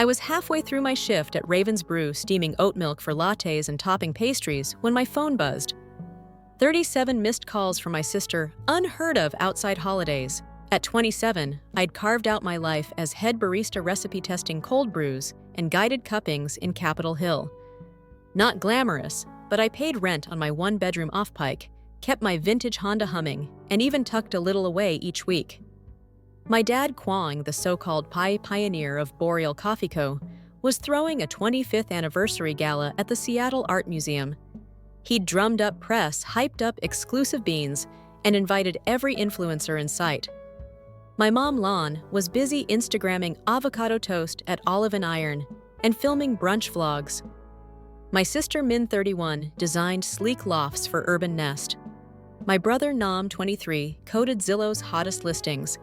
I was halfway through my shift at Raven's Brew steaming oat milk for lattes and topping pastries when my phone buzzed. 37 missed calls from my sister, unheard of outside holidays. At 27, I'd carved out my life as head barista recipe testing cold brews and guided cuppings in Capitol Hill. Not glamorous, but I paid rent on my one-bedroom off-pike, kept my vintage Honda humming, and even tucked a little away each week. My dad Kwong, the so-called pioneer of Boreal Coffee Co., was throwing a 25th anniversary gala at the Seattle Art Museum. He'd drummed up press, hyped up exclusive beans, and invited every influencer in sight. My mom, Lon, was busy Instagramming avocado toast at Olive and Iron and filming brunch vlogs. My sister, Min, 31, designed sleek lofts for Urban Nest. My brother, Nam, 23, coded Zillow's hottest listings.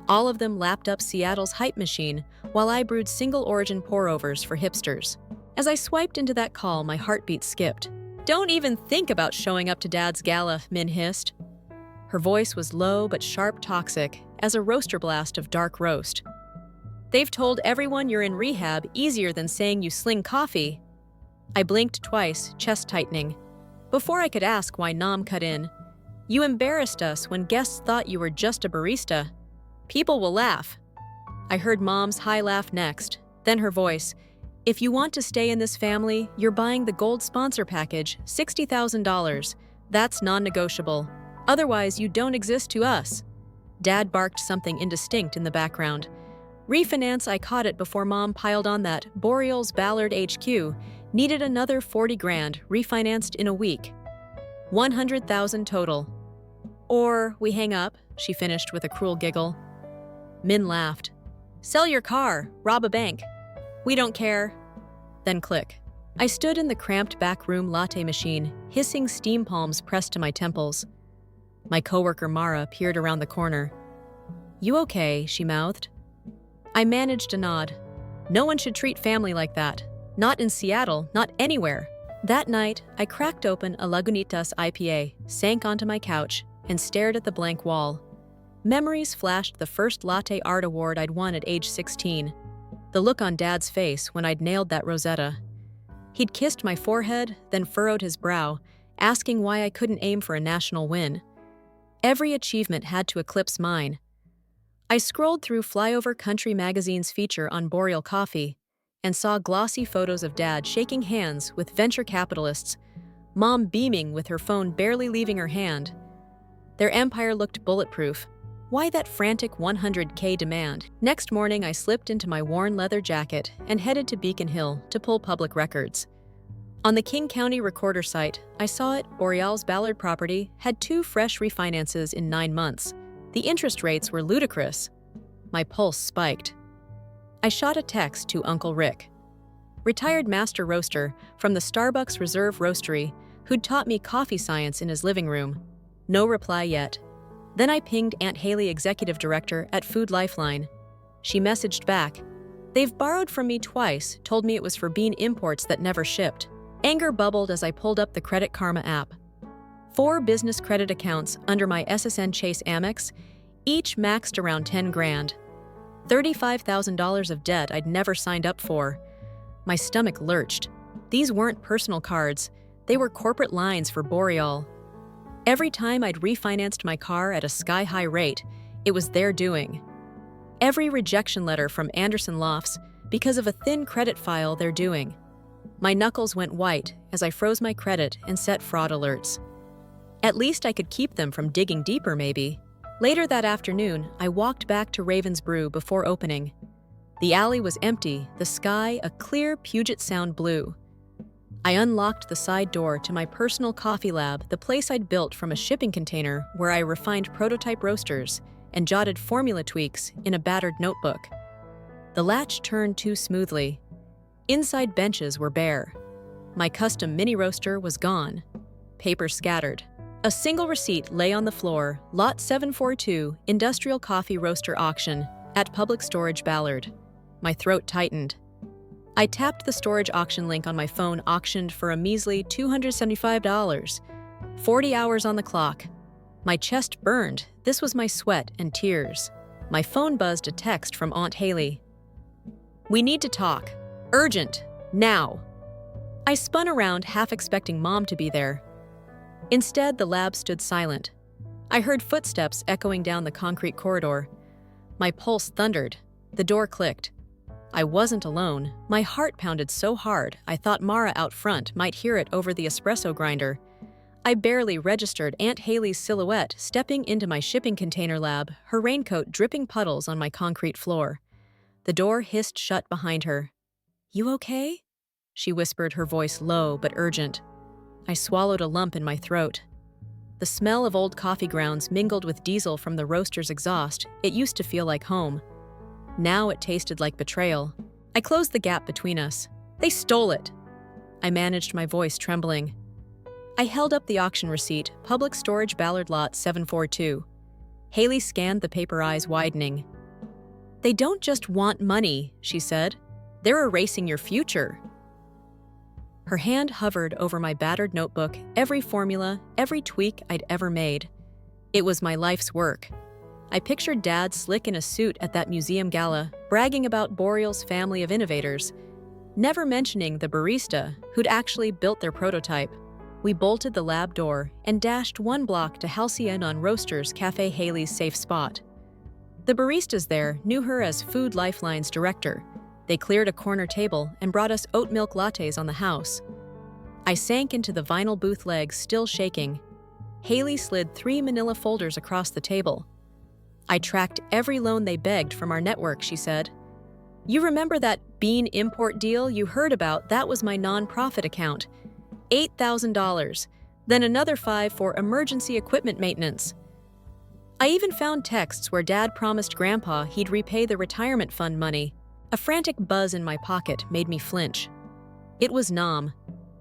All of them lapped up Seattle's hype machine while I brewed single-origin pour-overs for hipsters. As I swiped into that call, my heartbeat skipped. "Don't even think about showing up to Dad's gala," Min hissed. Her voice was low but sharp toxic as a roaster blast of dark roast. "They've told everyone you're in rehab easier than saying you sling coffee." I blinked twice, chest tightening. Before I could ask why, Nam cut in. "You embarrassed us when guests thought you were just a barista. People will laugh." I heard Mom's high laugh next, then her voice. "If you want to stay in this family, you're buying the gold sponsor package, $60,000. That's non-negotiable. Otherwise, you don't exist to us." Dad barked something indistinct in the background. Refinance, I caught it before Mom piled on that Boreal's Ballard HQ needed another 40 grand, refinanced in a week. 100,000 total. "Or we hang up," she finished with a cruel giggle. Min laughed. "Sell your car, rob a bank. We don't care." Then click. I stood in the cramped back room latte machine, hissing steam palms pressed to my temples. My coworker Mara peered around the corner. "You okay?" she mouthed. I managed a nod. No one should treat family like that. Not in Seattle, not anywhere. That night, I cracked open a Lagunitas IPA, sank onto my couch, and stared at the blank wall. Memories flashed the first latte art award I'd won at age 16. The look on Dad's face when I'd nailed that Rosetta. He'd kissed my forehead, then furrowed his brow, asking why I couldn't aim for a national win. Every achievement had to eclipse mine. I scrolled through Flyover Country Magazine's feature on Boreal Coffee and saw glossy photos of Dad shaking hands with venture capitalists, Mom beaming with her phone barely leaving her hand. Their empire looked bulletproof. Why that frantic 100K demand? Next morning, I slipped into my worn leather jacket and headed to Beacon Hill to pull public records. On the King County Recorder site, I saw it Boreal's Ballard property had 2 fresh refinances in 9 months. The interest rates were ludicrous. My pulse spiked. I shot a text to Uncle Rick, retired master roaster from the Starbucks Reserve Roastery, who'd taught me coffee science in his living room. No reply yet. Then I pinged Aunt Haley, executive director at Food Lifeline. She messaged back. "They've borrowed from me twice, told me it was for bean imports that never shipped." Anger bubbled as I pulled up the Credit Karma app. 4 business credit accounts under my SSN Chase Amex, each maxed around 10 grand. $35,000 of debt I'd never signed up for. My stomach lurched. These weren't personal cards. They were corporate lines for Boreal. Every time I'd refinanced my car at a sky-high rate, it was their doing. Every rejection letter from Anderson Lofts because of a thin credit file they're doing. My knuckles went white as I froze my credit and set fraud alerts. At least I could keep them from digging deeper, maybe. Later that afternoon, I walked back to Raven's Brew before opening. The alley was empty, the sky a clear Puget Sound blue. I unlocked the side door to my personal coffee lab, the place I'd built from a shipping container where I refined prototype roasters and jotted formula tweaks in a battered notebook. The latch turned too smoothly. Inside benches were bare. My custom mini roaster was gone. Paper scattered. A single receipt lay on the floor, Lot 742, Industrial Coffee Roaster Auction, at Public Storage Ballard. My throat tightened. I tapped the storage auction link on my phone, auctioned for a measly $275. 40 hours on the clock. My chest burned. This was my sweat and tears. My phone buzzed a text from Aunt Haley. We need to talk. Urgent. Now. I spun around, half expecting Mom to be there. Instead, the lab stood silent. I heard footsteps echoing down the concrete corridor. My pulse thundered. The door clicked. I wasn't alone. My heart pounded so hard I thought Mara out front might hear it over the espresso grinder. I barely registered Aunt Haley's silhouette stepping into my shipping container lab, her raincoat dripping puddles on my concrete floor. The door hissed shut behind her. "You okay?" she whispered, her voice low but urgent. I swallowed a lump in my throat. The smell of old coffee grounds mingled with diesel from the roaster's exhaust. It used to feel like home. Now it tasted like betrayal. I closed the gap between us. "They stole it." I managed my voice trembling. I held up the auction receipt, Public Storage Ballard Lot 742. Haley scanned the paper, eyes widening. "They don't just want money," she said. "They're erasing your future." Her hand hovered over my battered notebook, every formula, every tweak I'd ever made. It was my life's work. I pictured Dad slick in a suit at that museum gala, bragging about Boreal's family of innovators, never mentioning the barista who'd actually built their prototype. We bolted the lab door and dashed 1 block to Halcyon on Roasters Cafe, Haley's safe spot. The baristas there knew her as Food Lifeline's director. They cleared a corner table and brought us oat milk lattes on the house. I sank into the vinyl booth legs, still shaking. Haley slid 3 manila folders across the table. "I tracked every loan they begged from our network," she said. "You remember that bean import deal you heard about? That was my nonprofit account. $8,000, then another $5,000 for emergency equipment maintenance. I even found texts where Dad promised Grandpa he'd repay the retirement fund money." A frantic buzz in my pocket made me flinch. It was Nam.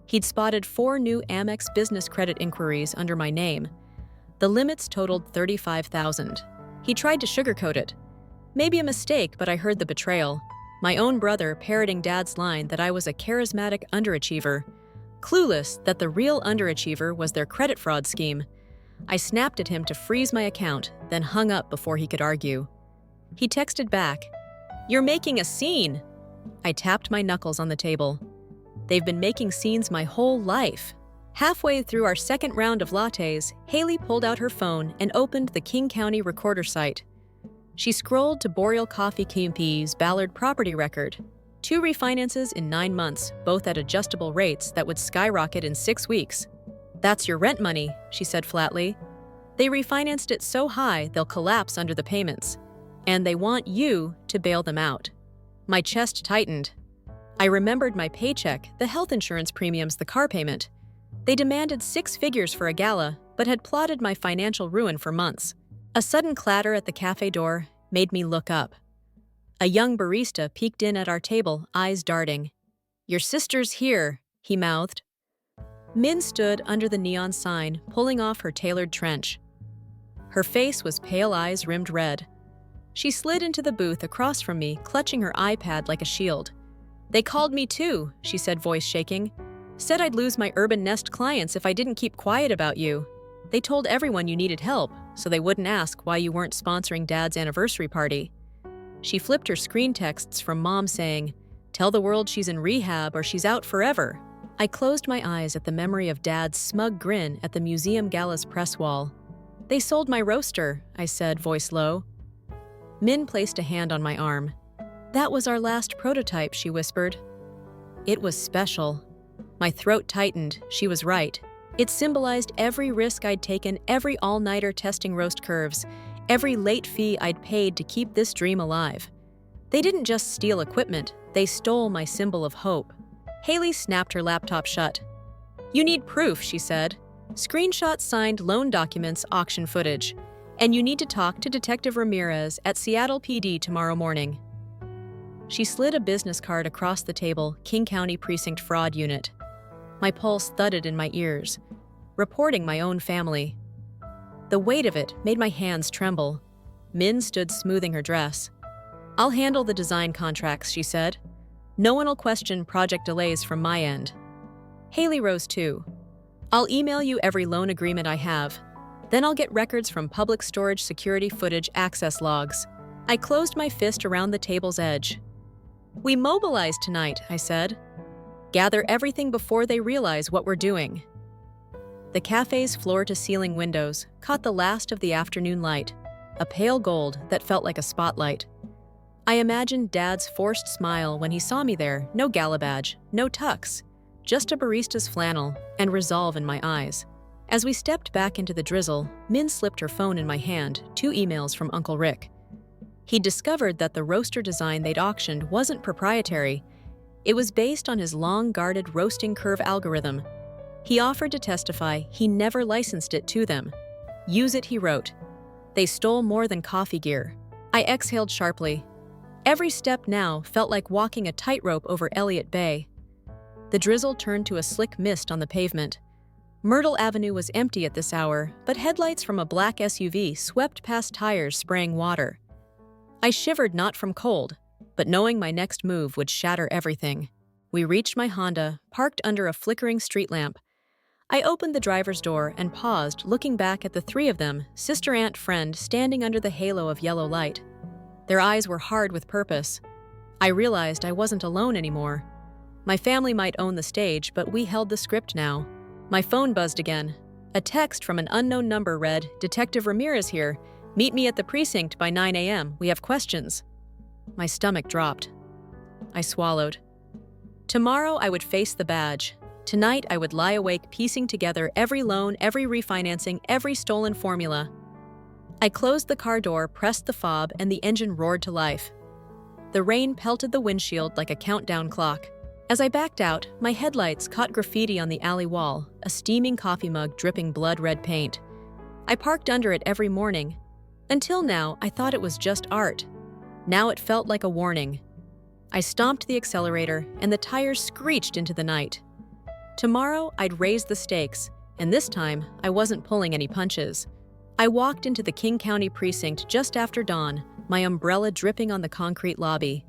He'd spotted 4 new Amex business credit inquiries under my name. The limits totaled $35,000. He tried to sugarcoat it. Maybe a mistake, but I heard the betrayal. My own brother parroting Dad's line that I was a charismatic underachiever, clueless that the real underachiever was their credit fraud scheme. I snapped at him to freeze my account, then hung up before he could argue. He texted back, "You're making a scene." I tapped my knuckles on the table. They've been making scenes my whole life. Halfway through our second round of lattes, Haley pulled out her phone and opened the King County recorder site. She scrolled to Boreal Coffee Company's Ballard property record. 2 refinances in 9 months, both at adjustable rates that would skyrocket in 6 weeks. "That's your rent money," she said flatly. "They refinanced it so high they'll collapse under the payments. And they want you to bail them out." My chest tightened. I remembered my paycheck, the health insurance premiums, the car payment. They demanded 6 figures for a gala, but had plotted my financial ruin for months. A sudden clatter at the cafe door made me look up. A young barista peeked in at our table, eyes darting. "Your sister's here," he mouthed. Min stood under the neon sign, pulling off her tailored trench. Her face was pale, eyes rimmed red. She slid into the booth across from me, clutching her iPad like a shield. "They called me too," she said, voice shaking. "Said I'd lose my Urban Nest clients if I didn't keep quiet about you. They told everyone you needed help, so they wouldn't ask why you weren't sponsoring Dad's anniversary party." She flipped her screen texts from Mom saying, "Tell the world she's in rehab or she's out forever." I closed my eyes at the memory of Dad's smug grin at the museum gala's press wall. "They sold my roaster," I said, voice low. Min placed a hand on my arm. "That was our last prototype," she whispered. It was special. My throat tightened. She was right. It symbolized every risk I'd taken, every all-nighter testing roast curves, every late fee I'd paid to keep this dream alive. They didn't just steal equipment, they stole my symbol of hope. Haley snapped her laptop shut. "You need proof," she said. "Screenshots, signed loan documents, auction footage. And you need to talk to Detective Ramirez at Seattle PD tomorrow morning." She slid a business card across the table, King County Precinct Fraud Unit. My pulse thudded in my ears. Reporting my own family. The weight of it made my hands tremble. Min stood smoothing her dress. "I'll handle the design contracts," she said. "No one will question project delays from my end." Haley rose too. "I'll email you every loan agreement I have. Then I'll get records from public storage security footage access logs." I closed my fist around the table's edge. "We mobilize tonight," I said. "Gather everything before they realize what we're doing." The cafe's floor-to-ceiling windows caught the last of the afternoon light, a pale gold that felt like a spotlight. I imagined Dad's forced smile when he saw me there, no gala badge, no tux, just a barista's flannel and resolve in my eyes. As we stepped back into the drizzle, Min slipped her phone in my hand, 2 emails from Uncle Rick. He'd discovered that the roaster design they'd auctioned wasn't proprietary. It was based on his long-guarded roasting curve algorithm. He offered to testify he never licensed it to them. "Use it," he wrote. "They stole more than coffee gear." I exhaled sharply. Every step now felt like walking a tightrope over Elliott Bay. The drizzle turned to a slick mist on the pavement. Myrtle Avenue was empty at this hour, but headlights from a black SUV swept past tires spraying water. I shivered not from cold, but knowing my next move would shatter everything. We reached my Honda, parked under a flickering street lamp. I opened the driver's door and paused, looking back at the 3 of them, sister, aunt, friend, standing under the halo of yellow light. Their eyes were hard with purpose. I realized I wasn't alone anymore. My family might own the stage, but we held the script now. My phone buzzed again. A text from an unknown number read, "Detective Ramirez here. Meet me at the precinct by 9 a.m. We have questions." My stomach dropped. I swallowed. Tomorrow I would face the badge. Tonight I would lie awake piecing together every loan, every refinancing, every stolen formula. I closed the car door, pressed the fob, and the engine roared to life. The rain pelted the windshield like a countdown clock. As I backed out, my headlights caught graffiti on the alley wall, a steaming coffee mug dripping blood-red paint. I parked under it every morning. Until now, I thought it was just art. Now it felt like a warning. I stomped the accelerator, and the tires screeched into the night. Tomorrow, I'd raise the stakes, and this time, I wasn't pulling any punches. I walked into the King County precinct just after dawn, my umbrella dripping on the concrete lobby.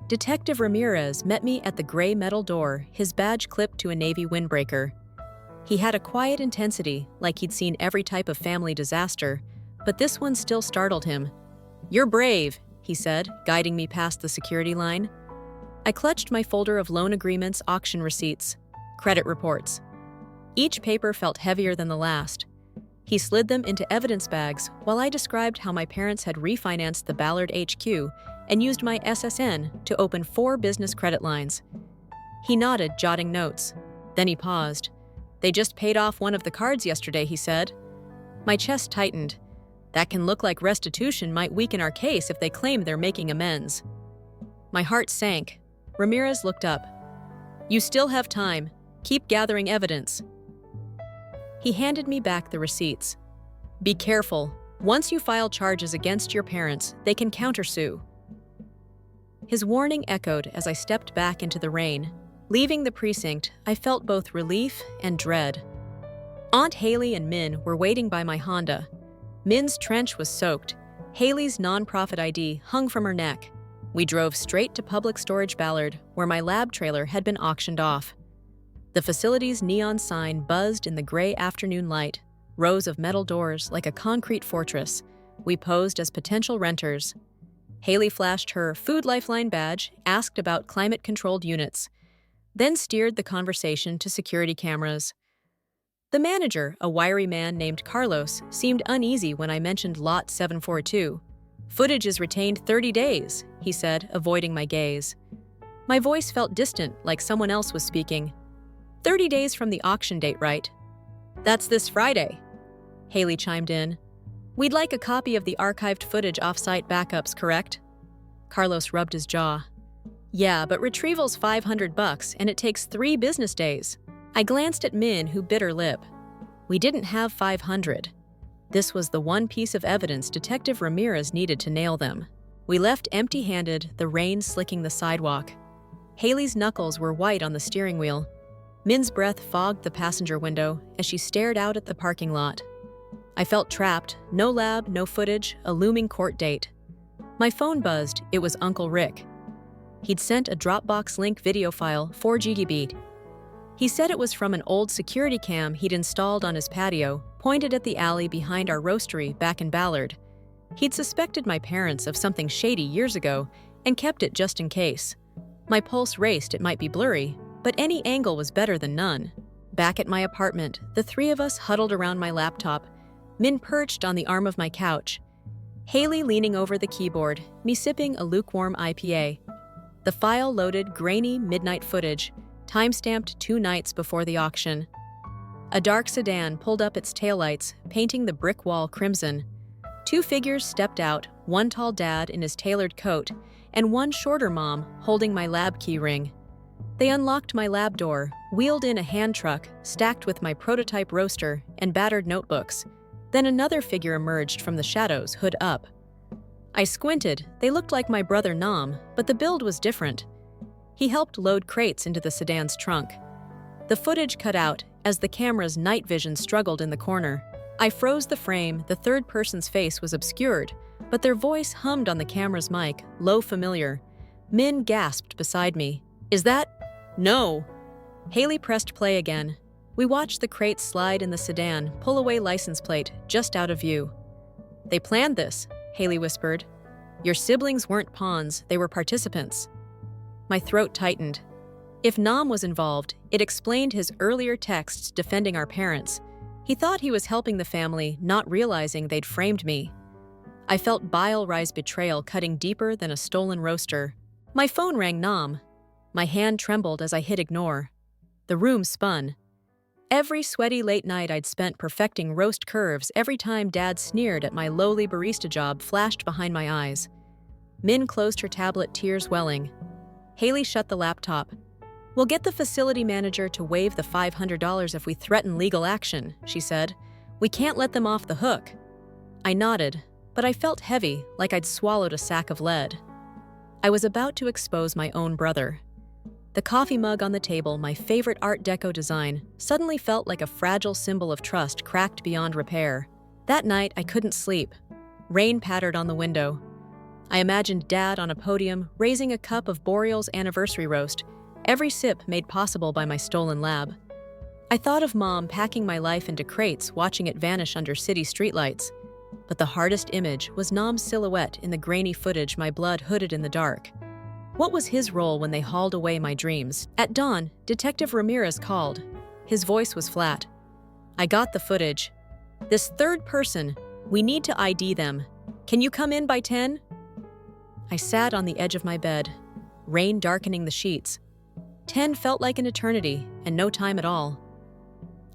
Detective Ramirez met me at the gray metal door, his badge clipped to a Navy windbreaker. He had a quiet intensity, like he'd seen every type of family disaster, but this one still startled him. "You're brave," he said, guiding me past the security line. I clutched my folder of loan agreements, auction receipts, credit reports. Each paper felt heavier than the last. He slid them into evidence bags while I described how my parents had refinanced the Ballard HQ and used my SSN to open 4 business credit lines. He nodded, jotting notes. Then he paused. "They just paid off one of the cards yesterday," he said. My chest tightened. That can look like restitution might weaken our case if they claim they're making amends. My heart sank. Ramirez looked up. "You still have time. Keep gathering evidence." He handed me back the receipts. "Be careful. Once you file charges against your parents, they can countersue." His warning echoed as I stepped back into the rain. Leaving the precinct, I felt both relief and dread. Aunt Haley and Min were waiting by my Honda. Min's trench was soaked. Haley's nonprofit ID hung from her neck. We drove straight to Public Storage Ballard, where my lab trailer had been auctioned off. The facility's neon sign buzzed in the gray afternoon light, rows of metal doors like a concrete fortress. We posed as potential renters. Haley flashed her Food Lifeline badge, asked about climate-controlled units, then steered the conversation to security cameras. The manager, a wiry man named Carlos, seemed uneasy when I mentioned Lot 742. "Footage is retained 30 days, he said, avoiding my gaze. My voice felt distant, like someone else was speaking. 30 days from the auction date, right? That's this Friday, Haley chimed in. We'd like a copy of the archived footage off-site backups, correct? Carlos rubbed his jaw. Yeah, but retrieval's $500 and it takes 3 business days. I glanced at Min, who bit her lip. We didn't have 500. This was the one piece of evidence Detective Ramirez needed to nail them. We left empty-handed, the rain slicking the sidewalk. Haley's knuckles were white on the steering wheel. Min's breath fogged the passenger window as she stared out at the parking lot. I felt trapped, no lab, no footage, a looming court date. My phone buzzed, it was Uncle Rick. He'd sent a Dropbox link video file, 4 GB. He said it was from an old security cam he'd installed on his patio, pointed at the alley behind our roastery back in Ballard. He'd suspected my parents of something shady years ago and kept it just in case. My pulse raced, it might be blurry, but any angle was better than none. Back at my apartment, the three of us huddled around my laptop, Min perched on the arm of my couch, Haley leaning over the keyboard, me sipping a lukewarm IPA. The file loaded grainy midnight footage, time-stamped 2 nights before the auction. A dark sedan pulled up its taillights, painting the brick wall crimson. 2 figures stepped out, one tall dad in his tailored coat, and one shorter mom holding my lab key ring. They unlocked my lab door, wheeled in a hand truck stacked with my prototype roaster and battered notebooks. Then another figure emerged from the shadows, hood up. I squinted. They looked like my brother Nam, but the build was different. He helped load crates into the sedan's trunk. The footage cut out as the camera's night vision struggled in the corner. I froze the frame, the third person's face was obscured, but their voice hummed on the camera's mic, low familiar. Min gasped beside me. "Is that?" "No." Haley pressed play again. We watched the crates slide in the sedan, pull away license plate, just out of view. "They planned this," Haley whispered. "Your siblings weren't pawns, they were participants." My throat tightened. If Nam was involved, it explained his earlier texts defending our parents. He thought he was helping the family, not realizing they'd framed me. I felt bile rise betrayal cutting deeper than a stolen roaster. My phone rang Nam. My hand trembled as I hit ignore. The room spun. Every sweaty late night I'd spent perfecting roast curves every time Dad sneered at my lowly barista job flashed behind my eyes. Min closed her tablet, tears welling. Haley shut the laptop. "We'll get the facility manager to waive the $500 if we threaten legal action," she said. "We can't let them off the hook." I nodded, but I felt heavy, like I'd swallowed a sack of lead. I was about to expose my own brother. The coffee mug on the table, my favorite Art Deco design, suddenly felt like a fragile symbol of trust cracked beyond repair. That night, I couldn't sleep. Rain pattered on the window. I imagined Dad on a podium, raising a cup of Boreal's anniversary roast, every sip made possible by my stolen lab. I thought of Mom packing my life into crates, watching it vanish under city streetlights. But the hardest image was Nam's silhouette in the grainy footage, my blood hooded in the dark. What was his role when they hauled away my dreams? At dawn, Detective Ramirez called. His voice was flat. "I got the footage. This third person, we need to ID them. Can you come in by 10? I sat on the edge of my bed, rain darkening the sheets. 10 felt like an eternity, and no time at all.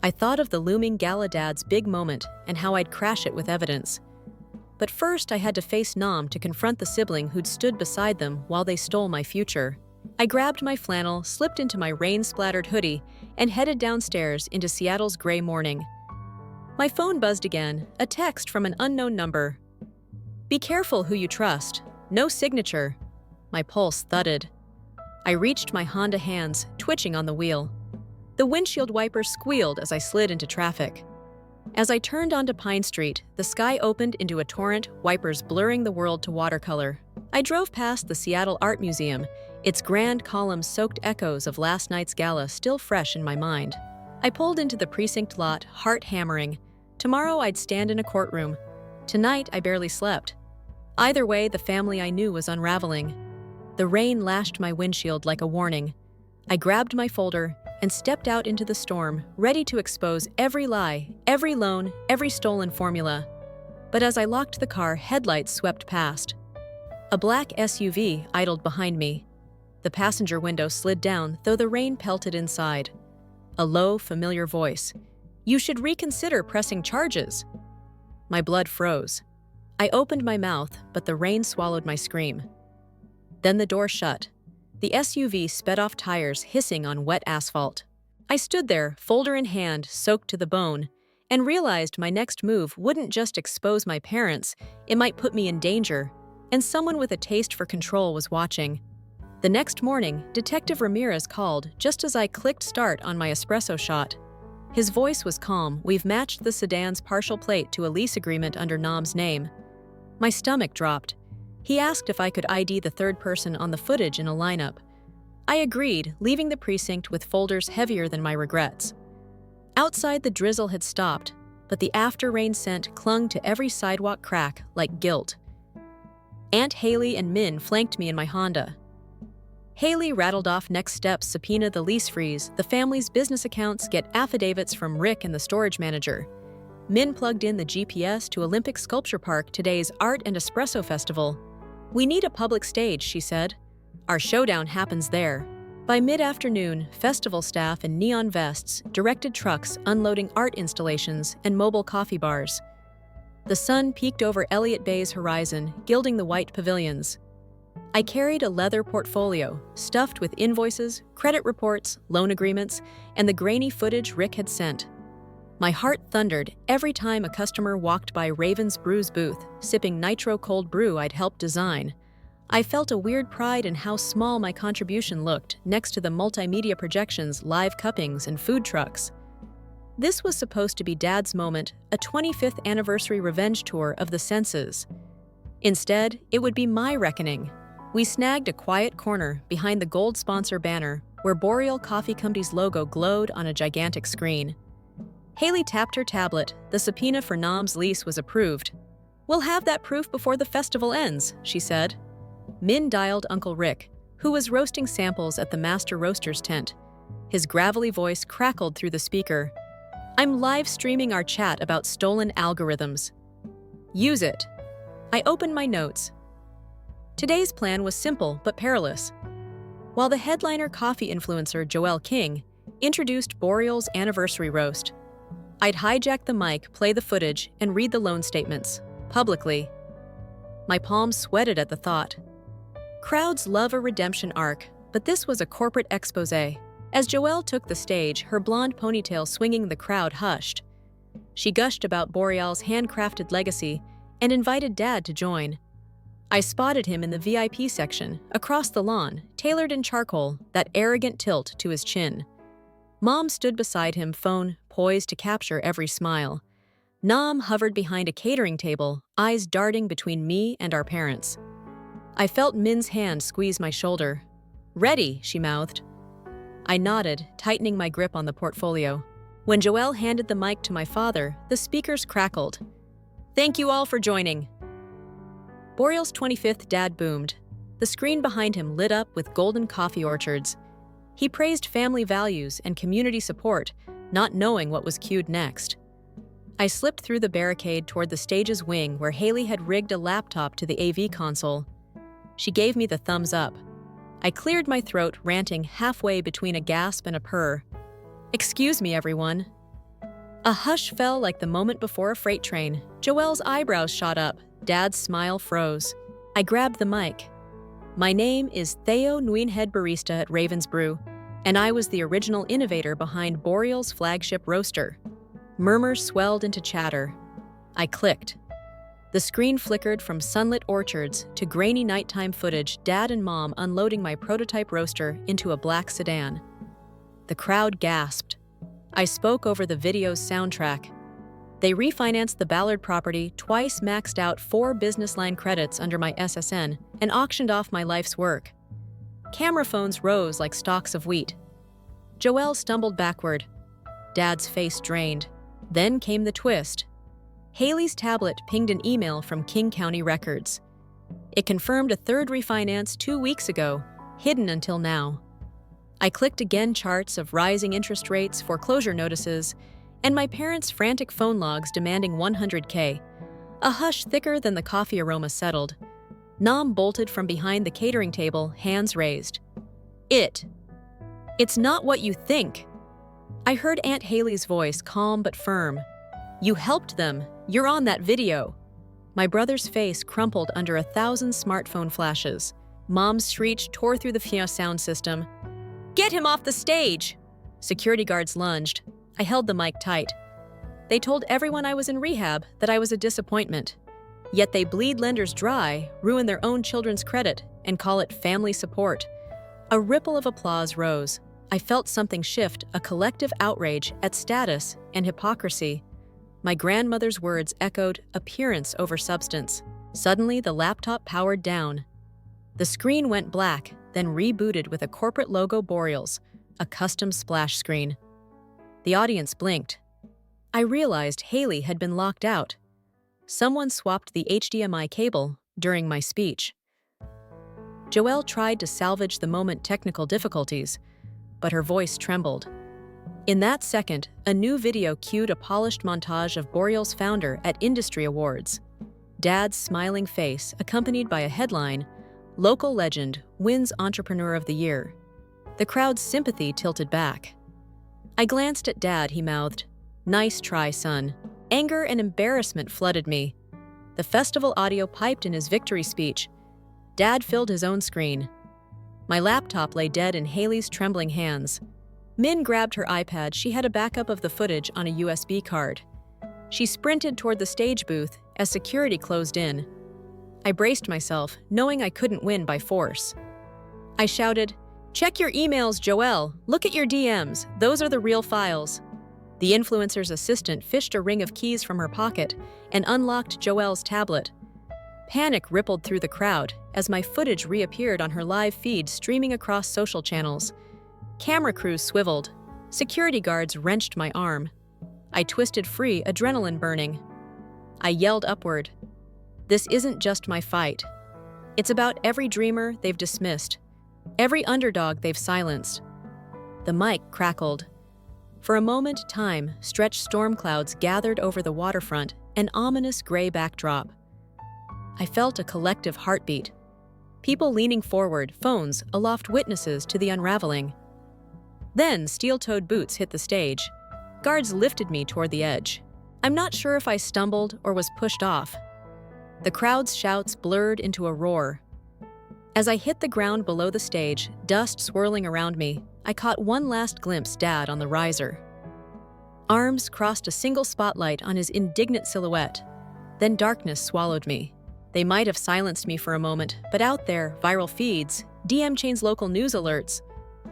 I thought of the looming Gala Dad's big moment and how I'd crash it with evidence. But first, I had to face Nam to confront the sibling who'd stood beside them while they stole my future. I grabbed my flannel, slipped into my rain-splattered hoodie, and headed downstairs into Seattle's gray morning. My phone buzzed again, a text from an unknown number. "Be careful who you trust. No signature." My pulse thudded. I reached my Honda hands, twitching on the wheel. The windshield wipers squealed as I slid into traffic. As I turned onto Pine Street, the sky opened into a torrent, wipers blurring the world to watercolor. I drove past the Seattle Art Museum, its grand columns soaked echoes of last night's gala still fresh in my mind. I pulled into the precinct lot, heart hammering. Tomorrow I'd stand in a courtroom. Tonight I barely slept. Either way, the family I knew was unraveling. The rain lashed my windshield like a warning. I grabbed my folder and stepped out into the storm, ready to expose every lie, every loan, every stolen formula. But as I locked the car, headlights swept past. A black SUV idled behind me. The passenger window slid down, though the rain pelted inside. A low, familiar voice. "You should reconsider pressing charges." My blood froze. I opened my mouth, but the rain swallowed my scream. Then the door shut. The SUV sped off, tires hissing on wet asphalt. I stood there, folder in hand, soaked to the bone, and realized my next move wouldn't just expose my parents, it might put me in danger, and someone with a taste for control was watching. The next morning, Detective Ramirez called just as I clicked start on my espresso shot. His voice was calm. "We've matched the sedan's partial plate to a lease agreement under Nam's name." My stomach dropped. He asked if I could ID the third person on the footage in a lineup. I agreed, leaving the precinct with folders heavier than my regrets. Outside, the drizzle had stopped, but the after-rain scent clung to every sidewalk crack like guilt. Aunt Haley and Min flanked me in my Honda. Haley rattled off next steps: subpoena the lease freeze, the family's business accounts, get affidavits from Rick and the storage manager. Min plugged in the GPS to Olympic Sculpture Park, today's Art and Espresso Festival. We need a public stage, she said. Our showdown happens there. By mid-afternoon, festival staff in neon vests directed trucks unloading art installations and mobile coffee bars. The sun peeked over Elliott Bay's horizon, gilding the white pavilions. I carried a leather portfolio, stuffed with invoices, credit reports, loan agreements, and the grainy footage Rick had sent. My heart thundered every time a customer walked by Raven's Brew's booth, sipping nitro cold brew I'd helped design. I felt a weird pride in how small my contribution looked next to the multimedia projections, live cuppings, and food trucks. This was supposed to be Dad's moment, a 25th anniversary revenge tour of the senses. Instead, it would be my reckoning. We snagged a quiet corner behind the gold sponsor banner where Boreal Coffee Company's logo glowed on a gigantic screen. Haley tapped her tablet. The subpoena for Nam's lease was approved. We'll have that proof before the festival ends, she said. Min dialed Uncle Rick, who was roasting samples at the Master Roaster's tent. His gravelly voice crackled through the speaker. I'm live streaming our chat about stolen algorithms. Use it. I opened my notes. Today's plan was simple but perilous. While the headliner coffee influencer Joelle King introduced Boreal's anniversary roast, I'd hijack the mic, play the footage, and read the loan statements, publicly. My palms sweated at the thought. Crowds love a redemption arc, but this was a corporate exposé. As Joelle took the stage, her blonde ponytail swinging, the crowd hushed. She gushed about Boreal's handcrafted legacy and invited Dad to join. I spotted him in the VIP section, across the lawn, tailored in charcoal, that arrogant tilt to his chin. Mom stood beside him, phone poised to capture every smile. Nam hovered behind a catering table, eyes darting between me and our parents. I felt Min's hand squeeze my shoulder. Ready, she mouthed. I nodded, tightening my grip on the portfolio. When Joelle handed the mic to my father, the speakers crackled. Thank you all for joining. Boreal's 25th Dad boomed. The screen behind him lit up with golden coffee orchards. He praised family values and community support, not knowing what was cued next. I slipped through the barricade toward the stage's wing where Haley had rigged a laptop to the AV console. She gave me the thumbs up. I cleared my throat, ranting halfway between a gasp and a purr. Excuse me, everyone. A hush fell like the moment before a freight train. Joelle's eyebrows shot up. Dad's smile froze. I grabbed the mic. My name is Theo Nguyenhead, barista at Raven's Brew, and I was the original innovator behind Boreal's flagship roaster. Murmurs swelled into chatter. I clicked. The screen flickered from sunlit orchards to grainy nighttime footage, Dad and Mom unloading my prototype roaster into a black sedan. The crowd gasped. I spoke over the video's soundtrack. They refinanced the Ballard property, twice maxed out 4 business line credits under my SSN, and auctioned off my life's work. Camera phones rose like stalks of wheat. Joelle stumbled backward. Dad's face drained. Then came the twist. Haley's tablet pinged an email from King County Records. It confirmed a third refinance 2 weeks ago, hidden until now. I clicked again, charts of rising interest rates, foreclosure notices, and my parents' frantic phone logs demanding $100K. A hush thicker than the coffee aroma settled. Nam bolted from behind the catering table, hands raised. It's not what you think. I heard Aunt Haley's voice, calm but firm. You helped them. You're on that video. My brother's face crumpled under 1,000 smartphone flashes. Mom's shriek tore through the FIA sound system. Get him off the stage! Security guards lunged. I held the mic tight. They told everyone I was in rehab, that I was a disappointment. Yet they bleed lenders dry, ruin their own children's credit, and call it family support. A ripple of applause rose. I felt something shift, a collective outrage at status and hypocrisy. My grandmother's words echoed, appearance over substance. Suddenly, the laptop powered down. The screen went black, then rebooted with a corporate logo, Boreal's, a custom splash screen. The audience blinked. I realized Haley had been locked out. Someone swapped the HDMI cable during my speech. Joelle tried to salvage the moment technical difficulties, but her voice trembled. In that second, a new video cued a polished montage of Boreal's founder at industry awards. Dad's smiling face, accompanied by a headline, "Local Legend Wins Entrepreneur of the Year." The crowd's sympathy tilted back. I glanced at Dad, he mouthed. "Nice try, son." Anger and embarrassment flooded me. The festival audio piped in his victory speech. Dad filled his own screen. My laptop lay dead in Haley's trembling hands. Min grabbed her iPad. She had a backup of the footage on a USB card. She sprinted toward the stage booth as security closed in. I braced myself, knowing I couldn't win by force. I shouted, "Check your emails, Joelle. Look at your DMs. Those are the real files." The influencer's assistant fished a ring of keys from her pocket and unlocked Joelle's tablet. Panic rippled through the crowd as my footage reappeared on her live feed streaming across social channels. Camera crews swiveled. Security guards wrenched my arm. I twisted free, adrenaline burning. I yelled upward. This isn't just my fight. It's about every dreamer they've dismissed, every underdog they've silenced. The mic crackled. For a moment, time, stretched storm clouds gathered over the waterfront, an ominous gray backdrop. I felt a collective heartbeat. People leaning forward, phones aloft, witnesses to the unraveling. Then steel-toed boots hit the stage. Guards lifted me toward the edge. I'm not sure if I stumbled or was pushed off. The crowd's shouts blurred into a roar. As I hit the ground below the stage, dust swirling around me, I caught one last glimpse Dad on the riser. Arms crossed a single spotlight on his indignant silhouette. Then darkness swallowed me. They might have silenced me for a moment, but out there, viral feeds, DM chains, local news alerts.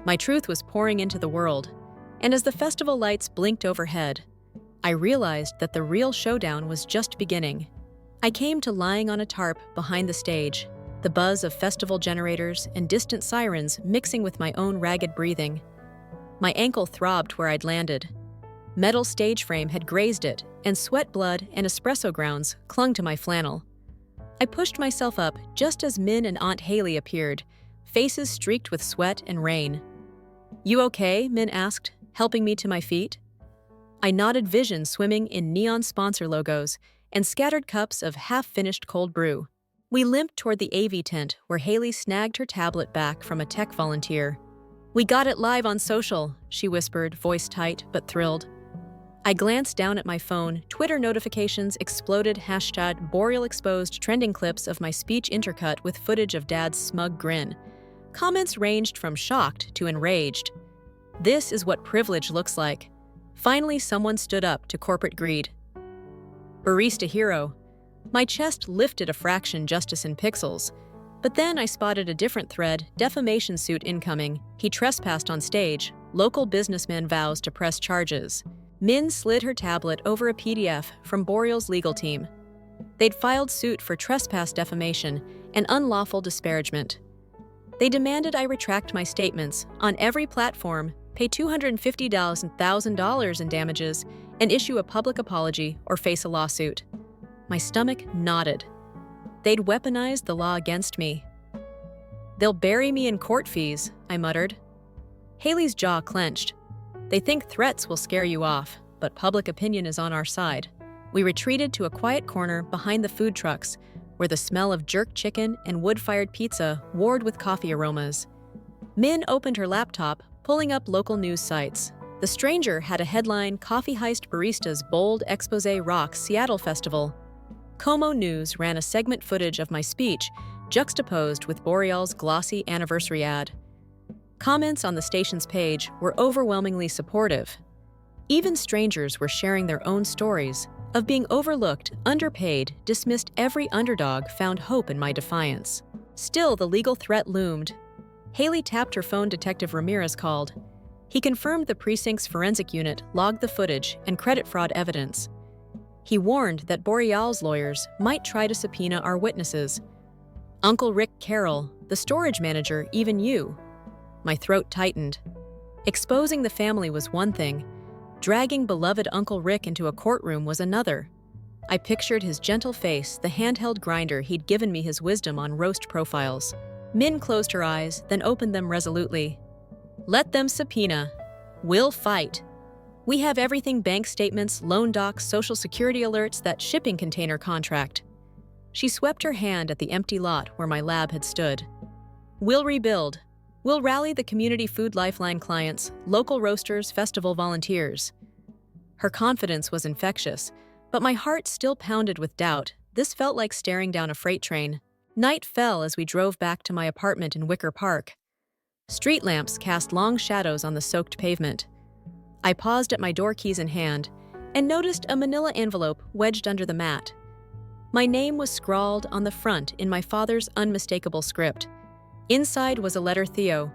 My truth was pouring into the world. And as the festival lights blinked overhead, I realized that the real showdown was just beginning. I came to lying on a tarp behind the stage, the buzz of festival generators and distant sirens mixing with my own ragged breathing. My ankle throbbed where I'd landed. Metal stage frame had grazed it, and sweat, blood, and espresso grounds clung to my flannel. I pushed myself up just as Min and Aunt Haley appeared, faces streaked with sweat and rain. "You okay?" Min asked, helping me to my feet. I nodded, vision swimming in neon sponsor logos and scattered cups of half-finished cold brew. We limped toward the AV tent where Haley snagged her tablet back from a tech volunteer. "We got it live on social," she whispered, voice tight but thrilled. I glanced down at my phone. Twitter notifications exploded. #Boreal exposed trending clips of my speech intercut with footage of Dad's smug grin. Comments ranged from shocked to enraged. This is what privilege looks like. Finally, someone stood up to corporate greed. Barista hero. My chest lifted a fraction, justice in pixels. But then I spotted a different thread, defamation suit incoming. He trespassed on stage. Local businessman vows to press charges. Min slid her tablet over a PDF from Boreal's legal team. They'd filed suit for trespass, defamation, and unlawful disparagement. They demanded I retract my statements on every platform, pay $250,000 in damages, and issue a public apology or face a lawsuit. My stomach knotted. They'd weaponized the law against me. "They'll bury me in court fees," I muttered. Haley's jaw clenched. "They think threats will scare you off, but public opinion is on our side." We retreated to a quiet corner behind the food trucks, where the smell of jerk chicken and wood-fired pizza warred with coffee aromas. Min opened her laptop, pulling up local news sites. The stranger had a headline, "Coffee Heist Baristas Bold Expose Rocks Seattle Festival." Como News ran a segment footage of my speech, juxtaposed with Boreal's glossy anniversary ad. Comments on the station's page were overwhelmingly supportive. Even strangers were sharing their own stories of being overlooked, underpaid, dismissed. Every underdog found hope in my defiance. Still, the legal threat loomed. Haley tapped her phone. Detective Ramirez called. He confirmed the precinct's forensic unit logged the footage and credit fraud evidence. He warned that Boreal's lawyers might try to subpoena our witnesses. Uncle Rick Carroll, the storage manager, even you. My throat tightened. Exposing the family was one thing. Dragging beloved Uncle Rick into a courtroom was another. I pictured his gentle face, the handheld grinder he'd given me his wisdom on roast profiles. Min closed her eyes, then opened them resolutely. Let them subpoena. We'll fight. We have everything: bank statements, loan docs, social security alerts, that shipping container contract. She swept her hand at the empty lot where my lab had stood. We'll rebuild. We'll rally the community food lifeline clients, local roasters, festival volunteers. Her confidence was infectious, but my heart still pounded with doubt. This felt like staring down a freight train. Night fell as we drove back to my apartment in Wicker Park. Street lamps cast long shadows on the soaked pavement. I paused at my door keys in hand and noticed a manila envelope wedged under the mat. My name was scrawled on the front in my father's unmistakable script. Inside was a letter: Theo.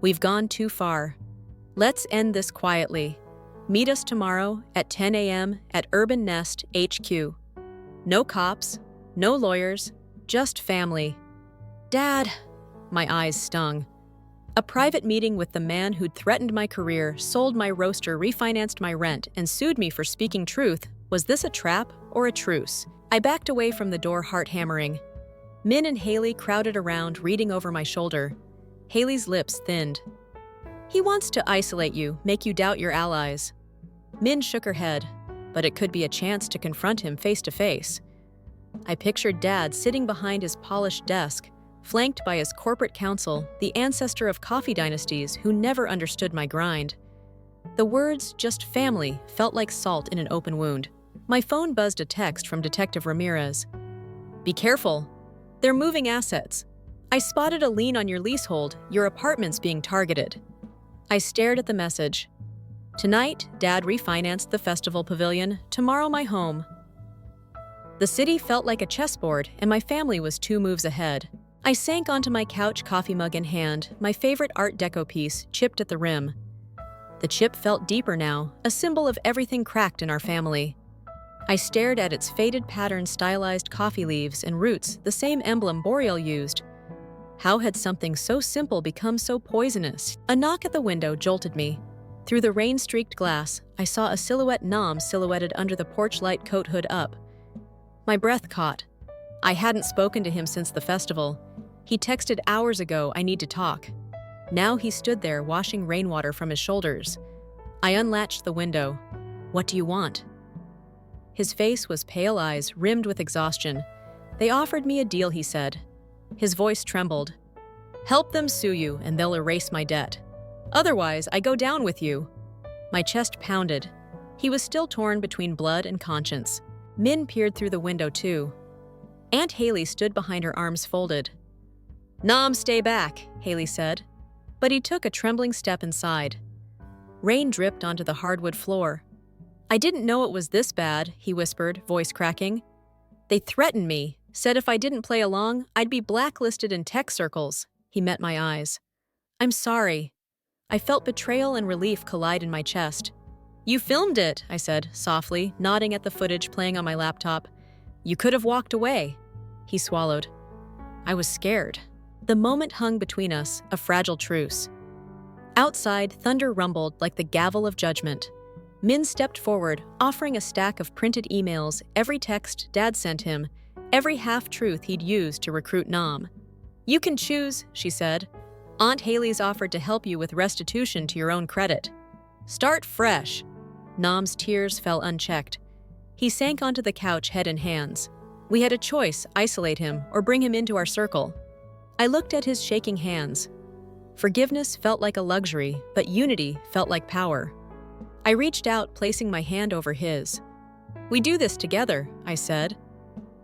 We've gone too far. Let's end this quietly. Meet us tomorrow at 10 a.m. at Urban Nest HQ. No cops, no lawyers, just family. Dad, my eyes stung. A private meeting with the man who'd threatened my career, sold my roaster, refinanced my rent, and sued me for speaking truth. Was this a trap or a truce? I backed away from the door, heart hammering. Min and Haley crowded around, reading over my shoulder. Haley's lips thinned. He wants to isolate you, make you doubt your allies. Min shook her head, but it could be a chance to confront him face to face. I pictured Dad sitting behind his polished desk, flanked by his corporate counsel, the ancestor of coffee dynasties who never understood my grind. The words, just family, felt like salt in an open wound. My phone buzzed a text from Detective Ramirez. Be careful. They're moving assets. I spotted a lien on your leasehold, your apartment's being targeted. I stared at the message. Tonight, Dad refinanced the festival pavilion. Tomorrow, my home. The city felt like a chessboard, and my family was 2 moves ahead. I sank onto my couch, coffee mug in hand, my favorite Art Deco piece chipped at the rim. The chip felt deeper now, a symbol of everything cracked in our family. I stared at its faded pattern, stylized coffee leaves and roots, the same emblem Boreal used. How had something so simple become so poisonous? A knock at the window jolted me. Through the rain-streaked glass, I saw a silhouette: Nam silhouetted under the porch light, coat hood up. My breath caught. I hadn't spoken to him since the festival. He texted hours ago, I need to talk. Now he stood there, washing rainwater from his shoulders. I unlatched the window. What do you want? His face was pale eyes, rimmed with exhaustion. They offered me a deal, he said. His voice trembled. Help them sue you, and they'll erase my debt. Otherwise, I go down with you. My chest pounded. He was still torn between blood and conscience. Min peered through the window too. Aunt Haley stood behind her arms folded. Nam, stay back, Haley said. But he took a trembling step inside. Rain dripped onto the hardwood floor. I didn't know it was this bad, he whispered, voice cracking. They threatened me, said if I didn't play along, I'd be blacklisted in tech circles. He met my eyes. I'm sorry. I felt betrayal and relief collide in my chest. You filmed it, I said, softly, nodding at the footage playing on my laptop. You could have walked away. He swallowed. I was scared. The moment hung between us, a fragile truce. Outside, thunder rumbled like the gavel of judgment. Min stepped forward, offering a stack of printed emails, every text Dad sent him, every half-truth he'd used to recruit Nam. You can choose, she said. Aunt Haley's offered to help you with restitution to your own credit. Start fresh. Nam's tears fell unchecked. He sank onto the couch, head in hands. We had a choice: isolate him or bring him into our circle. I looked at his shaking hands. Forgiveness felt like a luxury, but unity felt like power. I reached out, placing my hand over his. We do this together, I said.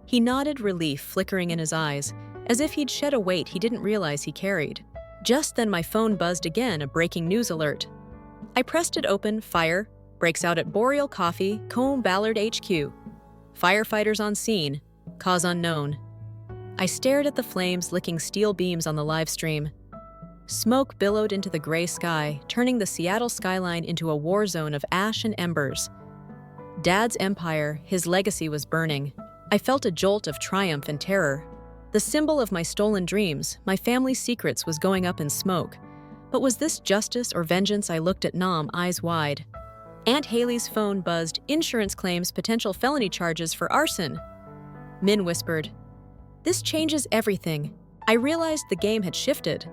He nodded, relief flickering in his eyes, as if he'd shed a weight he didn't realize he carried. Just then my phone buzzed again, a breaking news alert. I pressed it open. Fire breaks out at Boreal Coffee, Combe Ballard HQ. Firefighters on scene. Cause unknown. I stared at the flames licking steel beams on the live stream. Smoke billowed into the gray sky, turning the Seattle skyline into a war zone of ash and embers. Dad's empire, his legacy, was burning. I felt a jolt of triumph and terror. The symbol of my stolen dreams, my family's secrets, was going up in smoke. But was this justice or vengeance? I looked at Nam, eyes wide. Aunt Haley's phone buzzed. Insurance claims, potential felony charges for arson. Min whispered, This changes everything. I realized the game had shifted.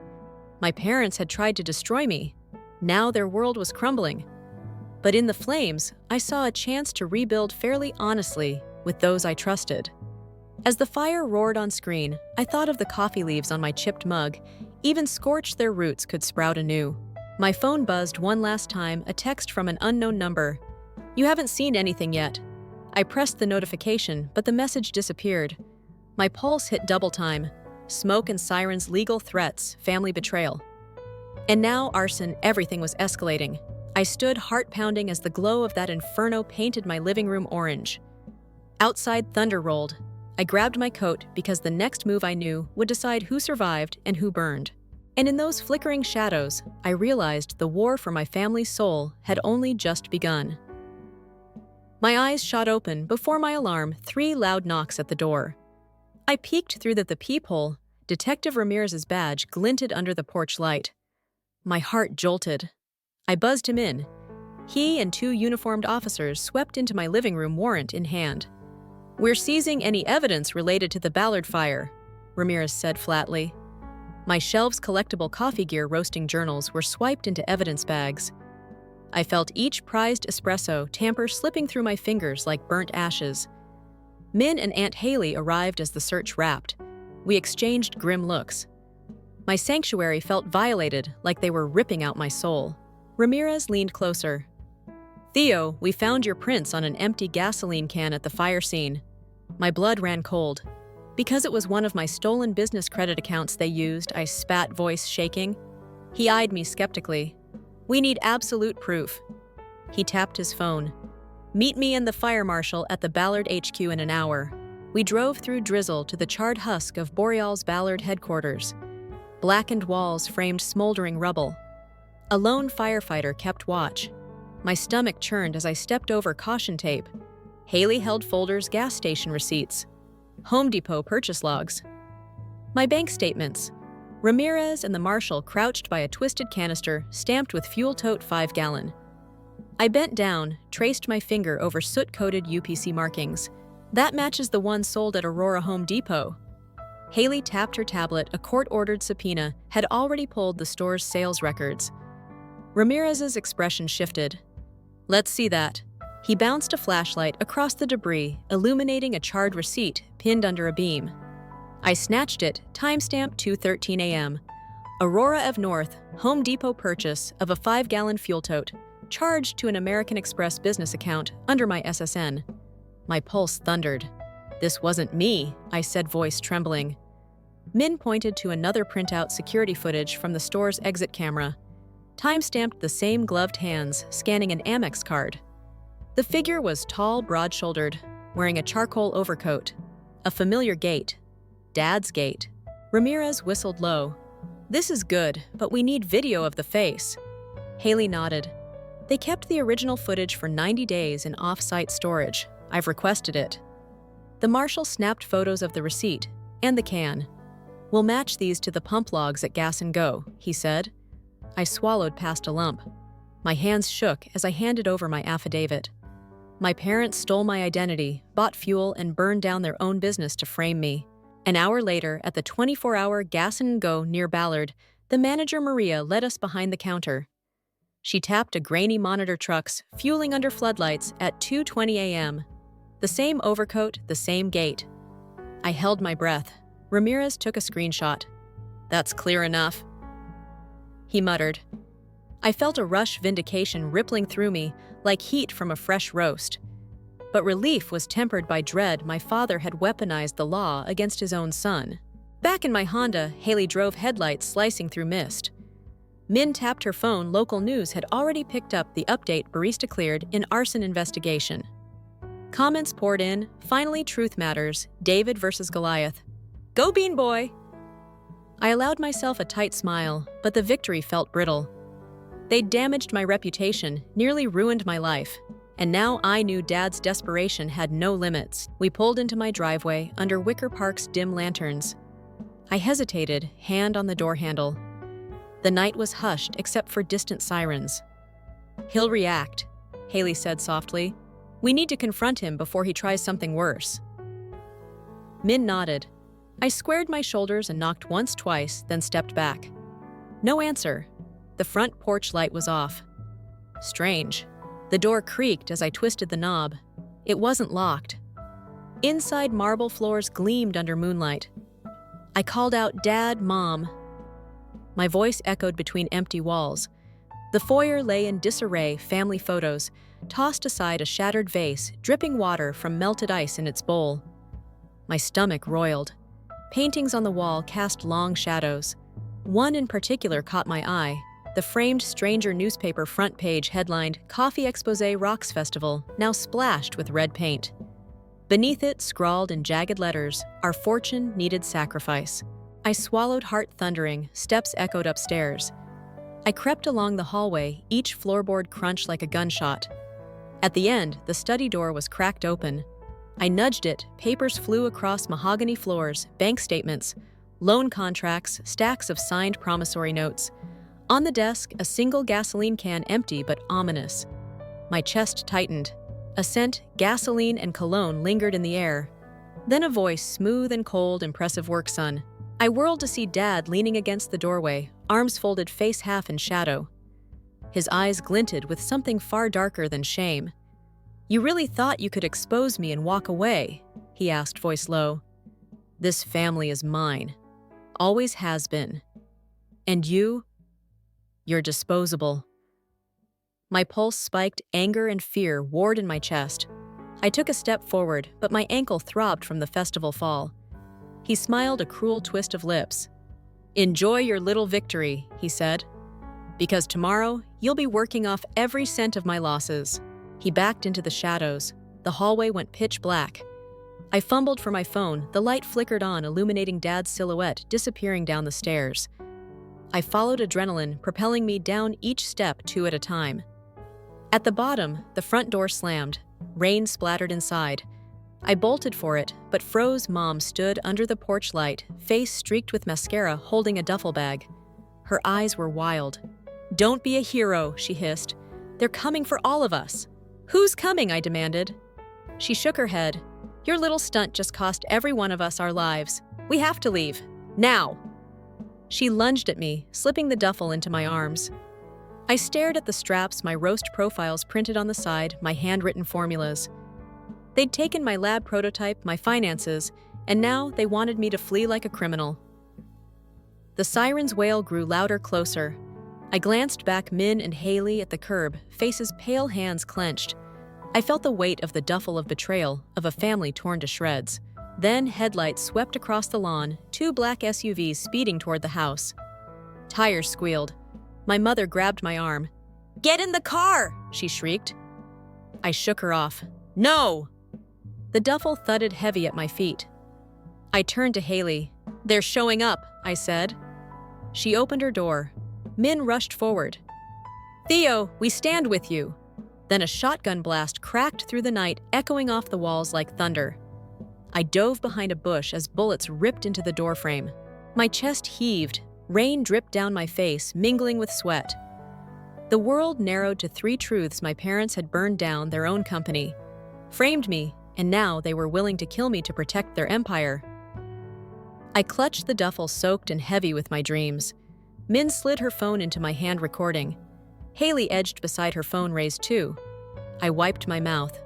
My parents had tried to destroy me. Now their world was crumbling. But in the flames, I saw a chance to rebuild fairly honestly with those I trusted. As the fire roared on screen, I thought of the coffee leaves on my chipped mug. Even scorched, their roots could sprout anew. My phone buzzed one last time, a text from an unknown number. "You haven't seen anything yet." I pressed the notification, but the message disappeared. My pulse hit double time. Smoke and sirens, legal threats, family betrayal. And now arson, everything was escalating. I stood heart pounding as the glow of that inferno painted my living room orange. Outside, thunder rolled. I grabbed my coat because the next move I knew would decide who survived and who burned. And in those flickering shadows, I realized the war for my family's soul had only just begun. My eyes shot open before my alarm, 3 loud knocks at the door. I peeked through the peephole. Detective Ramirez's badge glinted under the porch light. My heart jolted. I buzzed him in. He and 2 uniformed officers swept into my living room, warrant in hand. "We're seizing any evidence related to the Ballard fire," Ramirez said flatly. My shelves' collectible coffee gear roasting journals were swiped into evidence bags. I felt each prized espresso tamper slipping through my fingers like burnt ashes. Min and Aunt Haley arrived as the search wrapped. We exchanged grim looks. My sanctuary felt violated, like they were ripping out my soul. Ramirez leaned closer. "Theo, we found your prints on an empty gasoline can at the fire scene." My blood ran cold. Because it was one of my stolen business credit accounts they used, I spat, voice shaking. He eyed me skeptically. "We need absolute proof." He tapped his phone. "Meet me and the fire marshal at the Ballard HQ in an hour." We drove through drizzle to the charred husk of Boreal's Ballard headquarters. Blackened walls framed smoldering rubble. A lone firefighter kept watch. My stomach churned as I stepped over caution tape. Haley held folders, gas station receipts, Home Depot purchase logs. My bank statements. Ramirez and the marshal crouched by a twisted canister stamped with fuel tote 5-gallon. I bent down, traced my finger over soot-coated UPC markings. "That matches the one sold at Aurora Home Depot." Haley tapped her tablet. A court-ordered subpoena had already pulled the store's sales records. Ramirez's expression shifted. "Let's see that." He bounced a flashlight across the debris, illuminating a charred receipt pinned under a beam. I snatched it, timestamp 2:13 a.m. Aurora Ave North, Home Depot purchase of a 5-gallon fuel tote, charged to an American Express business account under my SSN. My pulse thundered. "This wasn't me," I said, voice trembling. Min pointed to another printout security footage from the store's exit camera. Time-stamped the same gloved hands, scanning an Amex card. The figure was tall, broad-shouldered, wearing a charcoal overcoat. A familiar gait. Dad's gait. Ramirez whistled low. "This is good, but we need video of the face." Haley nodded. "They kept the original footage for 90 days in off-site storage. I've requested it." The marshal snapped photos of the receipt and the can. "We'll match these to the pump logs at Gas and Go," he said. I swallowed past a lump. My hands shook as I handed over my affidavit. My parents stole my identity, bought fuel, and burned down their own business to frame me. An hour later, at the 24-hour Gas and Go near Ballard, the manager Maria led us behind the counter. She tapped a grainy monitor trucks, fueling under floodlights at 2:20 a.m. The same overcoat, the same gait. I held my breath. Ramirez took a screenshot. "That's clear enough," he muttered. I felt a rush vindication rippling through me, like heat from a fresh roast. But relief was tempered by dread my father had weaponized the law against his own son. Back in my Honda, Haley drove headlights slicing through mist. Min tapped her phone. Local news had already picked up the update barista cleared in arson investigation. Comments poured in. Finally, truth matters. David versus Goliath. Go Bean Boy! I allowed myself a tight smile, but the victory felt brittle. They'd damaged my reputation, nearly ruined my life. And now I knew Dad's desperation had no limits. We pulled into my driveway under Wicker Park's dim lanterns. I hesitated, hand on the door handle. The night was hushed except for distant sirens. "He'll react," Haley said softly. "We need to confront him before he tries something worse." Min nodded. I squared my shoulders and knocked once, twice, then stepped back. No answer. The front porch light was off. Strange. The door creaked as I twisted the knob. It wasn't locked. Inside, marble floors gleamed under moonlight. I called out, "Dad, Mom." My voice echoed between empty walls. The foyer lay in disarray, family photos, tossed aside a shattered vase, dripping water from melted ice in its bowl. My stomach roiled. Paintings on the wall cast long shadows. One in particular caught my eye. The framed Stranger newspaper front page headlined, "Coffee Exposé Rocks Festival," now splashed with red paint. Beneath it, scrawled in jagged letters, "Our fortune needed sacrifice." I swallowed, heart thundering, steps echoed upstairs. I crept along the hallway, each floorboard crunched like a gunshot. At the end, the study door was cracked open. I nudged it, papers flew across mahogany floors, bank statements, loan contracts, stacks of signed promissory notes. On the desk, a single gasoline can, empty but ominous. My chest tightened. A scent, gasoline and cologne, lingered in the air. Then a voice, smooth and cold, "Impressive work, son." I whirled to see Dad leaning against the doorway, arms folded, face half in shadow. His eyes glinted with something far darker than shame. "You really thought you could expose me and walk away?" he asked, voice low. "This family is mine. Always has been. And you're disposable." My pulse spiked, anger and fear warred in my chest. I took a step forward, but my ankle throbbed from the festival fall. He smiled, a cruel twist of lips. "Enjoy your little victory," he said. "Because tomorrow, you'll be working off every cent of my losses." He backed into the shadows. The hallway went pitch black. I fumbled for my phone. The light flickered on, illuminating Dad's silhouette disappearing down the stairs. I followed, adrenaline propelling me down each step, two at a time. At the bottom, the front door slammed. Rain splattered inside. I bolted for it, but froze. Mom stood under the porch light, face streaked with mascara, holding a duffel bag. Her eyes were wild. "Don't be a hero," she hissed. "They're coming for all of us." "Who's coming?" I demanded. She shook her head. "Your little stunt just cost every one of us our lives. We have to leave. Now." She lunged at me, slipping the duffel into my arms. I stared at the straps, my roast profiles printed on the side, my handwritten formulas. They'd taken my lab prototype, my finances, and now they wanted me to flee like a criminal. The siren's wail grew louder, closer. I glanced back, Min and Haley at the curb, faces pale, hands clenched. I felt the weight of the duffel of betrayal, of a family torn to shreds. Then headlights swept across the lawn, two black SUVs speeding toward the house. Tires squealed. My mother grabbed my arm. "Get in the car!" she shrieked. I shook her off. "No!" The duffel thudded heavy at my feet. I turned to Haley. "They're showing up," I said. She opened her door. Min rushed forward. "Theo, we stand with you." Then a shotgun blast cracked through the night, echoing off the walls like thunder. I dove behind a bush as bullets ripped into the doorframe. My chest heaved. Rain dripped down my face, mingling with sweat. The world narrowed to three truths: my parents had burned down their own company, framed me, and now they were willing to kill me to protect their empire. I clutched the duffel, soaked and heavy with my dreams. Min slid her phone into my hand, recording. Haley edged beside her, phone raised too. I wiped my mouth.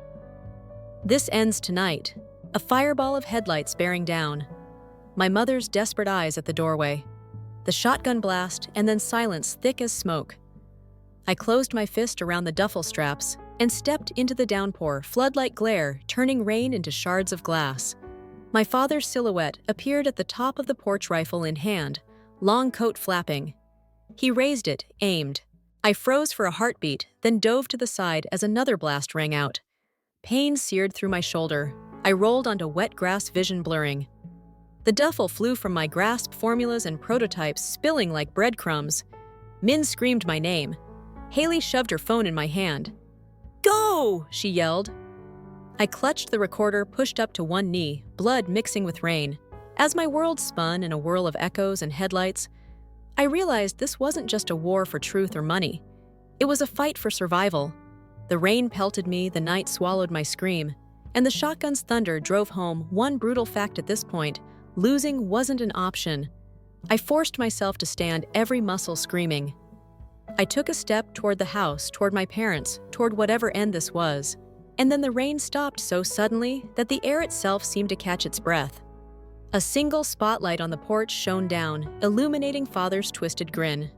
"This ends tonight." A fireball of headlights bearing down. My mother's desperate eyes at the doorway. The shotgun blast, and then silence thick as smoke. I closed my fist around the duffel straps and stepped into the downpour, floodlight glare, turning rain into shards of glass. My father's silhouette appeared at the top of the porch, rifle in hand, long coat flapping. He raised it, aimed. I froze for a heartbeat, then dove to the side as another blast rang out. Pain seared through my shoulder. I rolled onto wet grass, vision blurring. The duffel flew from my grasp, formulas and prototypes spilling like breadcrumbs. Min screamed my name. Haley shoved her phone in my hand. "Go!" she yelled. I clutched the recorder, pushed up to one knee, blood mixing with rain. As my world spun in a whirl of echoes and headlights, I realized this wasn't just a war for truth or money. It was a fight for survival. The rain pelted me, the night swallowed my scream, and the shotgun's thunder drove home one brutal fact at this point: Losing wasn't an option. I forced myself to stand, every muscle screaming. I took a step toward the house, toward my parents, toward whatever end this was. And then the rain stopped so suddenly that the air itself seemed to catch its breath. A single spotlight on the porch shone down, illuminating Father's twisted grin.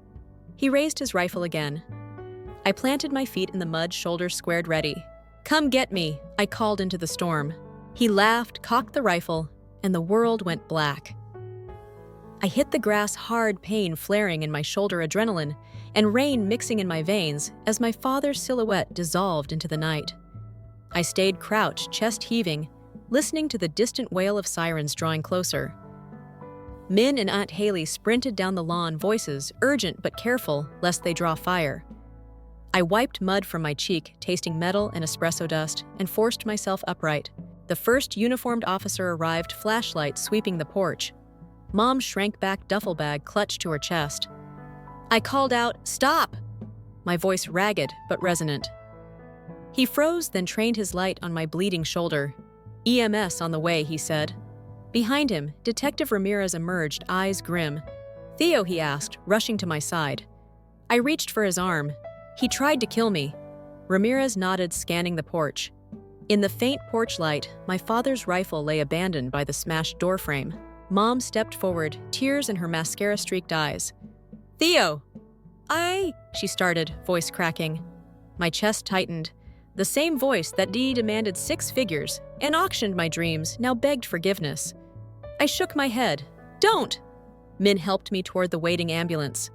He raised his rifle again. I planted my feet in the mud, shoulders squared ready. "Come get me," I called into the storm. He laughed, cocked the rifle, and the world went black. I hit the grass hard, pain flaring in my shoulder, adrenaline, and rain mixing in my veins as my father's silhouette dissolved into the night. I stayed crouched, chest heaving, listening to the distant wail of sirens drawing closer. Min and Aunt Haley sprinted down the lawn, voices urgent but careful lest they draw fire. I wiped mud from my cheek, tasting metal and espresso dust, and forced myself upright. The first uniformed officer arrived, flashlight sweeping the porch. Mom shrank back, duffel bag clutched to her chest. I called out, "Stop!" My voice ragged but resonant. He froze, then trained his light on my bleeding shoulder. "EMS on the way," he said. Behind him, Detective Ramirez emerged, eyes grim. "Theo," he asked, rushing to my side. I reached for his arm. "He tried to kill me." Ramirez nodded, scanning the porch. In the faint porch light, my father's rifle lay abandoned by the smashed doorframe. Mom stepped forward, tears in her mascara-streaked eyes. "Theo!" She started, voice cracking. My chest tightened. The same voice that demanded 6 figures and auctioned my dreams now begged forgiveness. I shook my head. "Don't!" Min helped me toward the waiting ambulance.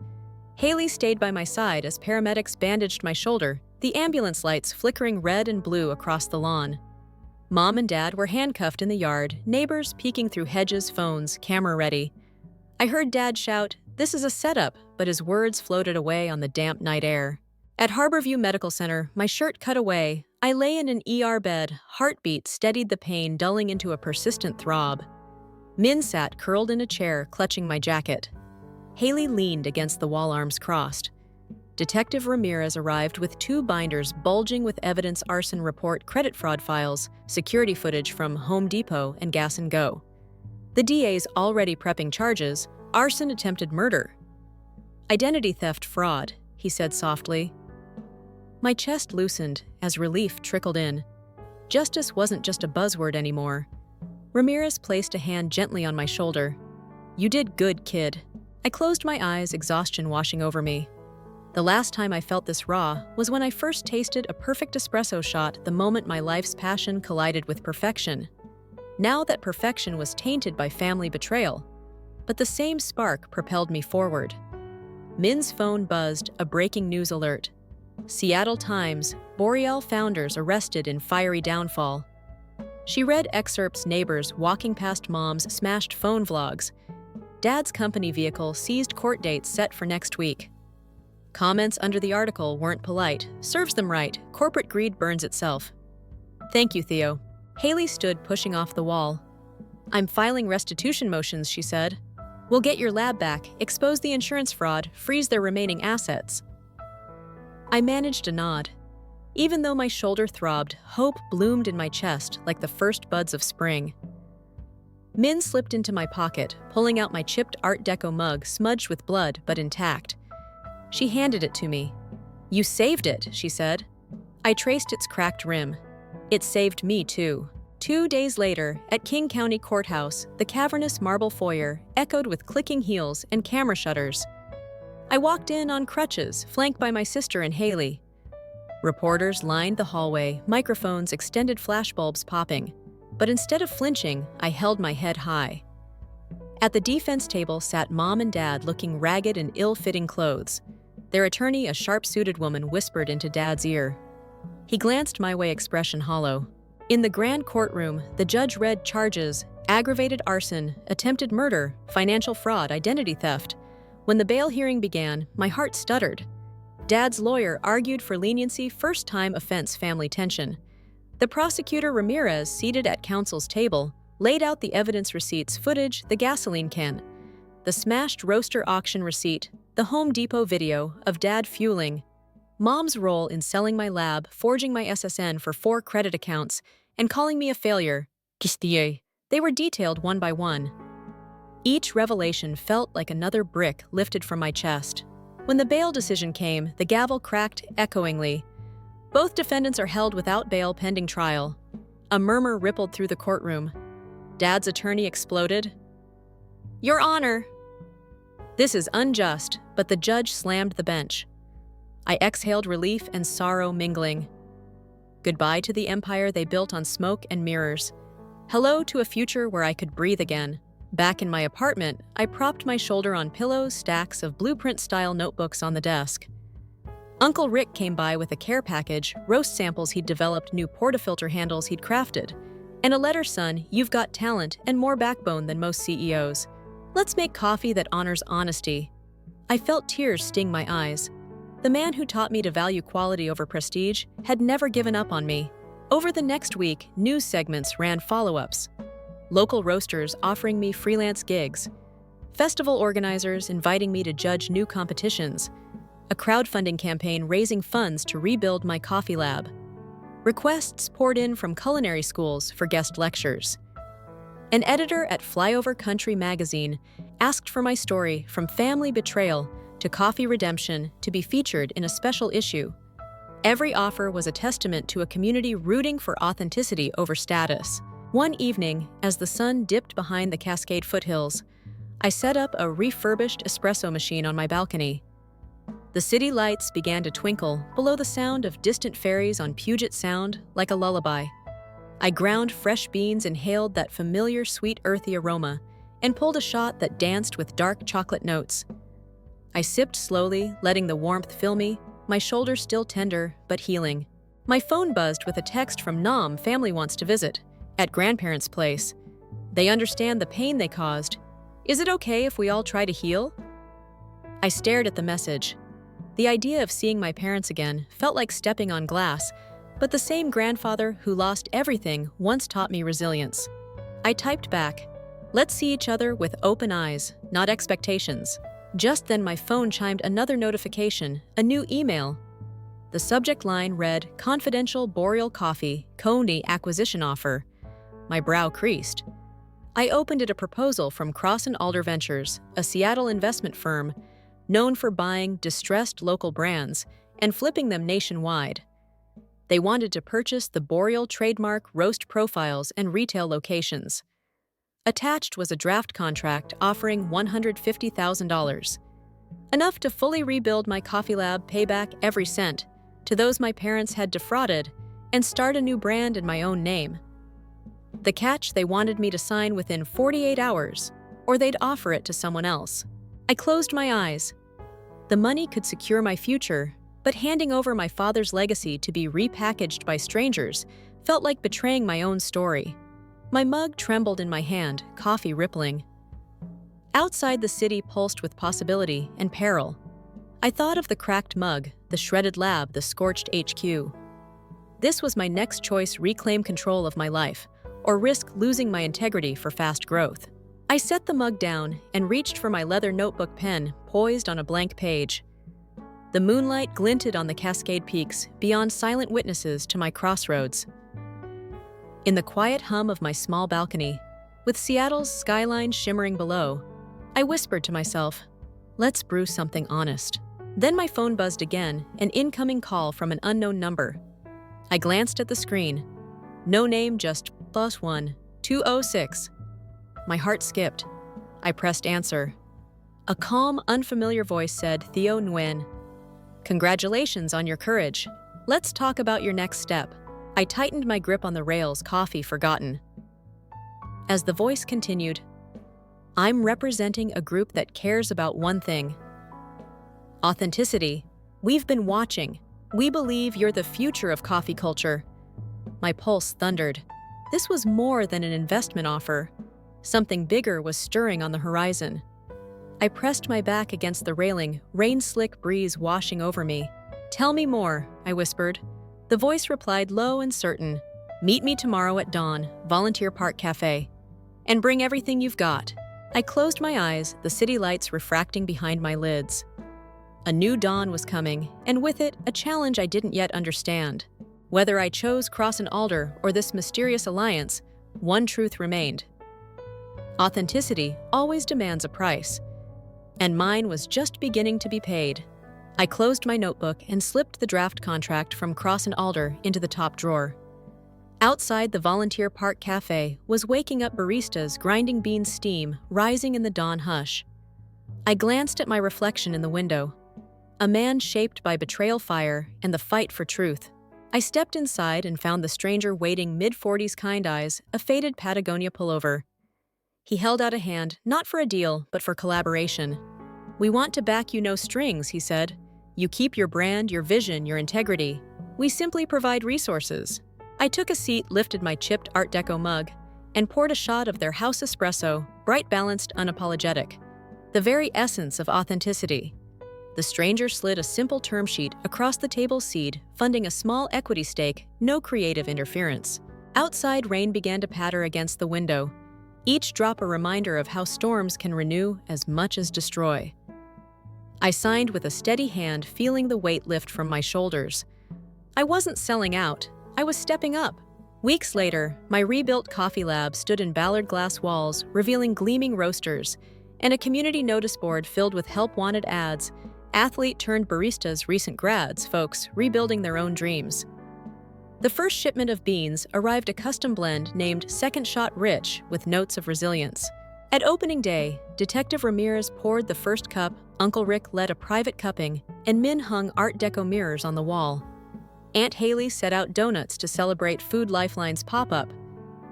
Haley stayed by my side as paramedics bandaged my shoulder, the ambulance lights flickering red and blue across the lawn. Mom and Dad were handcuffed in the yard, neighbors peeking through hedges, phones, camera ready. I heard Dad shout, "This is a setup," but his words floated away on the damp night air. At Harborview Medical Center, my shirt cut away, I lay in an ER bed, heartbeat steadied the pain dulling into a persistent throb. Min sat curled in a chair, clutching my jacket. Haley leaned against the wall, arms crossed. Detective Ramirez arrived with 2 binders bulging with evidence: arson report, credit fraud files, security footage from Home Depot and Gas and Go. The DA's already prepping charges: arson, attempted murder. "Identity theft, fraud," he said softly. My chest loosened as relief trickled in. Justice wasn't just a buzzword anymore. Ramirez placed a hand gently on my shoulder. "You did good, kid." I closed my eyes, exhaustion washing over me. The last time I felt this raw was when I first tasted a perfect espresso shot, the moment my life's passion collided with perfection. Now that perfection was tainted by family betrayal, but the same spark propelled me forward. Min's phone buzzed, a breaking news alert. Seattle Times, Boreal founders arrested in fiery downfall. She read excerpts, neighbors walking past Mom's smashed phone vlogs. Dad's company vehicle seized, court dates set for next week. Comments under the article weren't polite. Serves them right. Corporate greed burns itself. "Thank you, Theo." Haley stood, pushing off the wall. "I'm filing restitution motions," she said. "We'll get your lab back, expose the insurance fraud, freeze their remaining assets." I managed a nod. Even though my shoulder throbbed, hope bloomed in my chest like the first buds of spring. Min slipped into my pocket, pulling out my chipped Art Deco mug, smudged with blood but intact. She handed it to me. "You saved it," she said. I traced its cracked rim. It saved me, too. 2 days later, at King County Courthouse, the cavernous marble foyer echoed with clicking heels and camera shutters. I walked in on crutches, flanked by my sister and Haley. Reporters lined the hallway, microphones, extended flashbulbs popping. But instead of flinching, I held my head high. At the defense table sat Mom and Dad, looking ragged in ill-fitting clothes. Their attorney, a sharp-suited woman, whispered into Dad's ear. He glanced my way, expression hollow. In the grand courtroom, the judge read charges: aggravated arson, attempted murder, financial fraud, identity theft. When the bail hearing began, my heart stuttered. Dad's lawyer argued for leniency, first-time offense, family tension. The prosecutor, Ramirez, seated at counsel's table, laid out the evidence: receipts, footage, the gasoline can, the smashed roaster auction receipt, the Home Depot video of Dad fueling, Mom's role in selling my lab, forging my SSN for 4 credit accounts, and calling me a failure. They were detailed one by one. Each revelation felt like another brick lifted from my chest. When the bail decision came, the gavel cracked echoingly. Both defendants are held without bail pending trial. A murmur rippled through the courtroom. Dad's attorney exploded. "Your Honor!" This is unjust, but the judge slammed the bench. I exhaled relief and sorrow mingling. Goodbye to the empire they built on smoke and mirrors. Hello to a future where I could breathe again. Back in my apartment, I propped my shoulder on pillows, stacks of blueprint-style notebooks on the desk. Uncle Rick came by with a care package, roast samples he'd developed, new portafilter handles he'd crafted, and a letter, "Son, you've got talent and more backbone than most CEOs. Let's make coffee that honors honesty." I felt tears sting my eyes. The man who taught me to value quality over prestige had never given up on me. Over the next week, news segments ran follow-ups. Local roasters offering me freelance gigs. Festival organizers inviting me to judge new competitions. A crowdfunding campaign raising funds to rebuild my coffee lab. Requests poured in from culinary schools for guest lectures. An editor at Flyover Country magazine asked for my story from family betrayal to coffee redemption to be featured in a special issue. Every offer was a testament to a community rooting for authenticity over status. One evening, as the sun dipped behind the Cascade foothills, I set up a refurbished espresso machine on my balcony. The city lights began to twinkle below the sound of distant ferries on Puget Sound like a lullaby. I ground fresh beans, inhaled that familiar sweet earthy aroma, and pulled a shot that danced with dark chocolate notes. I sipped slowly, letting the warmth fill me, my shoulders still tender but healing. My phone buzzed with a text from Nam. Family wants to visit. At grandparents' place. They understand the pain they caused. Is it okay if we all try to heal? I stared at the message. The idea of seeing my parents again felt like stepping on glass, but the same grandfather who lost everything once taught me resilience. I typed back, "Let's see each other with open eyes, not expectations." Just then my phone chimed another notification, a new email. The subject line read, "Confidential Boreal Coffee, Coney Acquisition Offer." My brow creased. I opened it, a proposal from Cross & Alder Ventures, a Seattle investment firm known for buying distressed local brands and flipping them nationwide. They wanted to purchase the Boreal trademark, roast profiles, and retail locations. Attached was a draft contract offering $150,000. Enough to fully rebuild my coffee lab, pay back every cent to those my parents had defrauded, and start a new brand in my own name. The catch: they wanted me to sign within 48 hours, or they'd offer it to someone else. I closed my eyes. The money could secure my future, but handing over my father's legacy to be repackaged by strangers felt like betraying my own story. My mug trembled in my hand, coffee rippling. Outside, the city pulsed with possibility and peril. I thought of the cracked mug, the shredded lab, the scorched HQ. This was my next choice: reclaim control of my life, or risk losing my integrity for fast growth. I set the mug down and reached for my leather notebook pen, poised on a blank page. The moonlight glinted on the Cascade Peaks, beyond silent witnesses to my crossroads. In the quiet hum of my small balcony, with Seattle's skyline shimmering below, I whispered to myself, "Let's brew something honest." Then my phone buzzed again, an incoming call from an unknown number. I glanced at the screen. No name, just +1 206. My heart skipped. I pressed answer. A calm, unfamiliar voice said, "Theo Nguyen. Congratulations on your courage. Let's talk about your next step." I tightened my grip on the rails, coffee forgotten. As the voice continued, "I'm representing a group that cares about one thing: authenticity. We've been watching. We believe you're the future of coffee culture." My pulse thundered. This was more than an investment offer. Something bigger was stirring on the horizon. I pressed my back against the railing, rain-slick breeze washing over me. "Tell me more," I whispered. The voice replied, low and certain, "Meet me tomorrow at dawn, Volunteer Park Cafe. And bring everything you've got." I closed my eyes, the city lights refracting behind my lids. A new dawn was coming, and with it, a challenge I didn't yet understand. Whether I chose Cross & Alder or this mysterious alliance, one truth remained: Authenticity always demands a price. And mine was just beginning to be paid. I closed my notebook and slipped the draft contract from Cross and Alder into the top drawer. Outside the Volunteer Park Cafe was waking up baristas grinding bean steam rising in the dawn hush. I glanced at my reflection in the window. A man shaped by betrayal fire and the fight for truth. I stepped inside and found the stranger waiting mid-40s kind eyes, a faded Patagonia pullover. He held out a hand, not for a deal, but for collaboration. "We want to back you, no strings," he said. "You keep your brand, your vision, your integrity. We simply provide resources." I took a seat, lifted my chipped Art Deco mug, and poured a shot of their house espresso, bright, balanced, unapologetic. The very essence of authenticity. The stranger slid a simple term sheet across the table's seed, funding a small equity stake, no creative interference. Outside, rain began to patter against the window, each drop a reminder of how storms can renew as much as destroy. I signed with a steady hand, feeling the weight lift from my shoulders. I wasn't selling out, I was stepping up. Weeks later, my rebuilt coffee lab stood in Ballard glass walls, revealing gleaming roasters, and a community notice board filled with help-wanted ads, athlete-turned-baristas, recent grads, folks rebuilding their own dreams. The first shipment of beans arrived a custom blend named Second Shot Rich with notes of resilience. At opening day, Detective Ramirez poured the first cup, Uncle Rick led a private cupping, and Min hung Art Deco mirrors on the wall. Aunt Haley set out donuts to celebrate Food Lifeline's pop-up.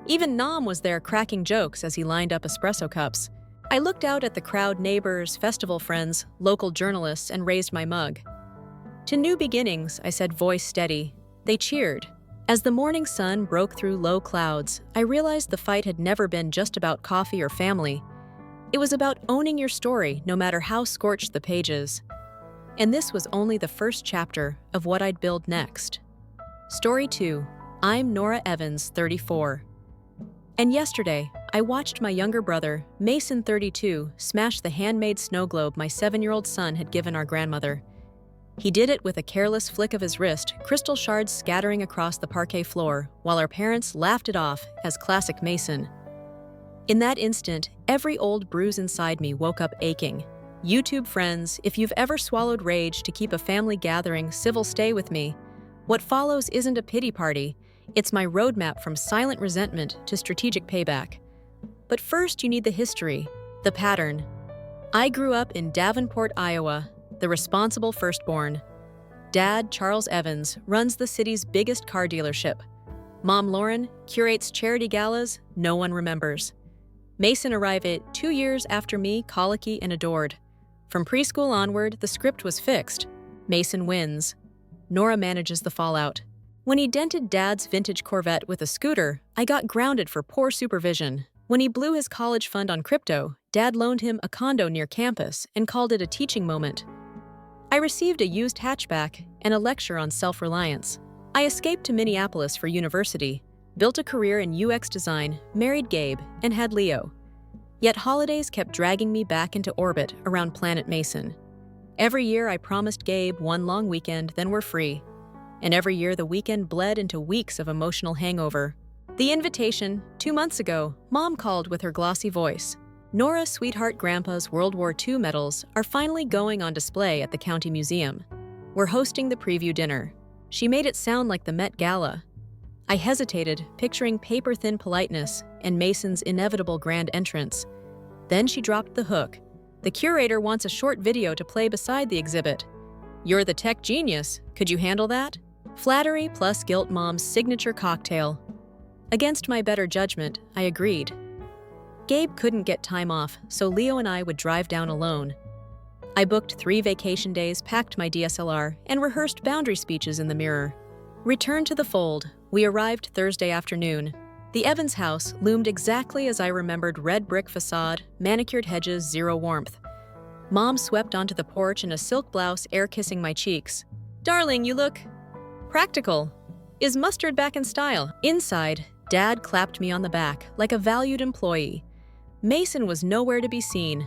Even Nam was there cracking jokes as he lined up espresso cups. I looked out at the crowd, neighbors, festival friends, local journalists, and raised my mug. "To new beginnings," I said, voice steady. They cheered. As the morning sun broke through low clouds, I realized the fight had never been just about coffee or family. It was about owning your story, no matter how scorched the pages. And this was only the first chapter of what I'd build next. Story 2. I'm Nora Evans, 34. And yesterday, I watched my younger brother, Mason, 32, smash the handmade snow globe my 7-year-old son had given our grandmother. He did it with a careless flick of his wrist, crystal shards scattering across the parquet floor, while our parents laughed it off as classic Mason. In that instant, every old bruise inside me woke up aching. YouTube friends, if you've ever swallowed rage to keep a family gathering civil, stay with me. What follows isn't a pity party. It's my roadmap from silent resentment to strategic payback. But first, you need the history, the pattern. I grew up in Davenport, Iowa, the responsible firstborn. Dad, Charles Evans, runs the city's biggest car dealership. Mom, Lauren, curates charity galas no one remembers. Mason arrived 2 years after me, colicky and adored. From preschool onward, the script was fixed. Mason wins. Nora manages the fallout. When he dented Dad's vintage Corvette with a scooter, I got grounded for poor supervision. When he blew his college fund on crypto, Dad loaned him a condo near campus and called it a teaching moment. I received a used hatchback and a lecture on self-reliance. I escaped to Minneapolis for university, built a career in UX design, married Gabe, and had Leo. Yet holidays kept dragging me back into orbit around Planet Mason. Every year I promised Gabe one long weekend, then we're free. And every year the weekend bled into weeks of emotional hangover. The invitation, 2 months ago, Mom called with her glossy voice. Nora Sweetheart Grandpa's World War II medals are finally going on display at the County Museum. We're hosting the preview dinner. She made it sound like the Met Gala. I hesitated, picturing paper-thin politeness and Mason's inevitable grand entrance. Then she dropped the hook. The curator wants a short video to play beside the exhibit. You're the tech genius. Could you handle that? Flattery plus guilt, Mom's signature cocktail. Against my better judgment, I agreed. Gabe couldn't get time off, so Leo and I would drive down alone. I booked 3 vacation days, packed my DSLR, and rehearsed boundary speeches in the mirror. Returned to the fold, we arrived Thursday afternoon. The Evans house loomed exactly as I remembered: red brick facade, manicured hedges, zero warmth. Mom swept onto the porch in a silk blouse, air-kissing my cheeks. "Darling, you look practical. Is mustard back in style?" Inside, Dad clapped me on the back like a valued employee. Mason was nowhere to be seen.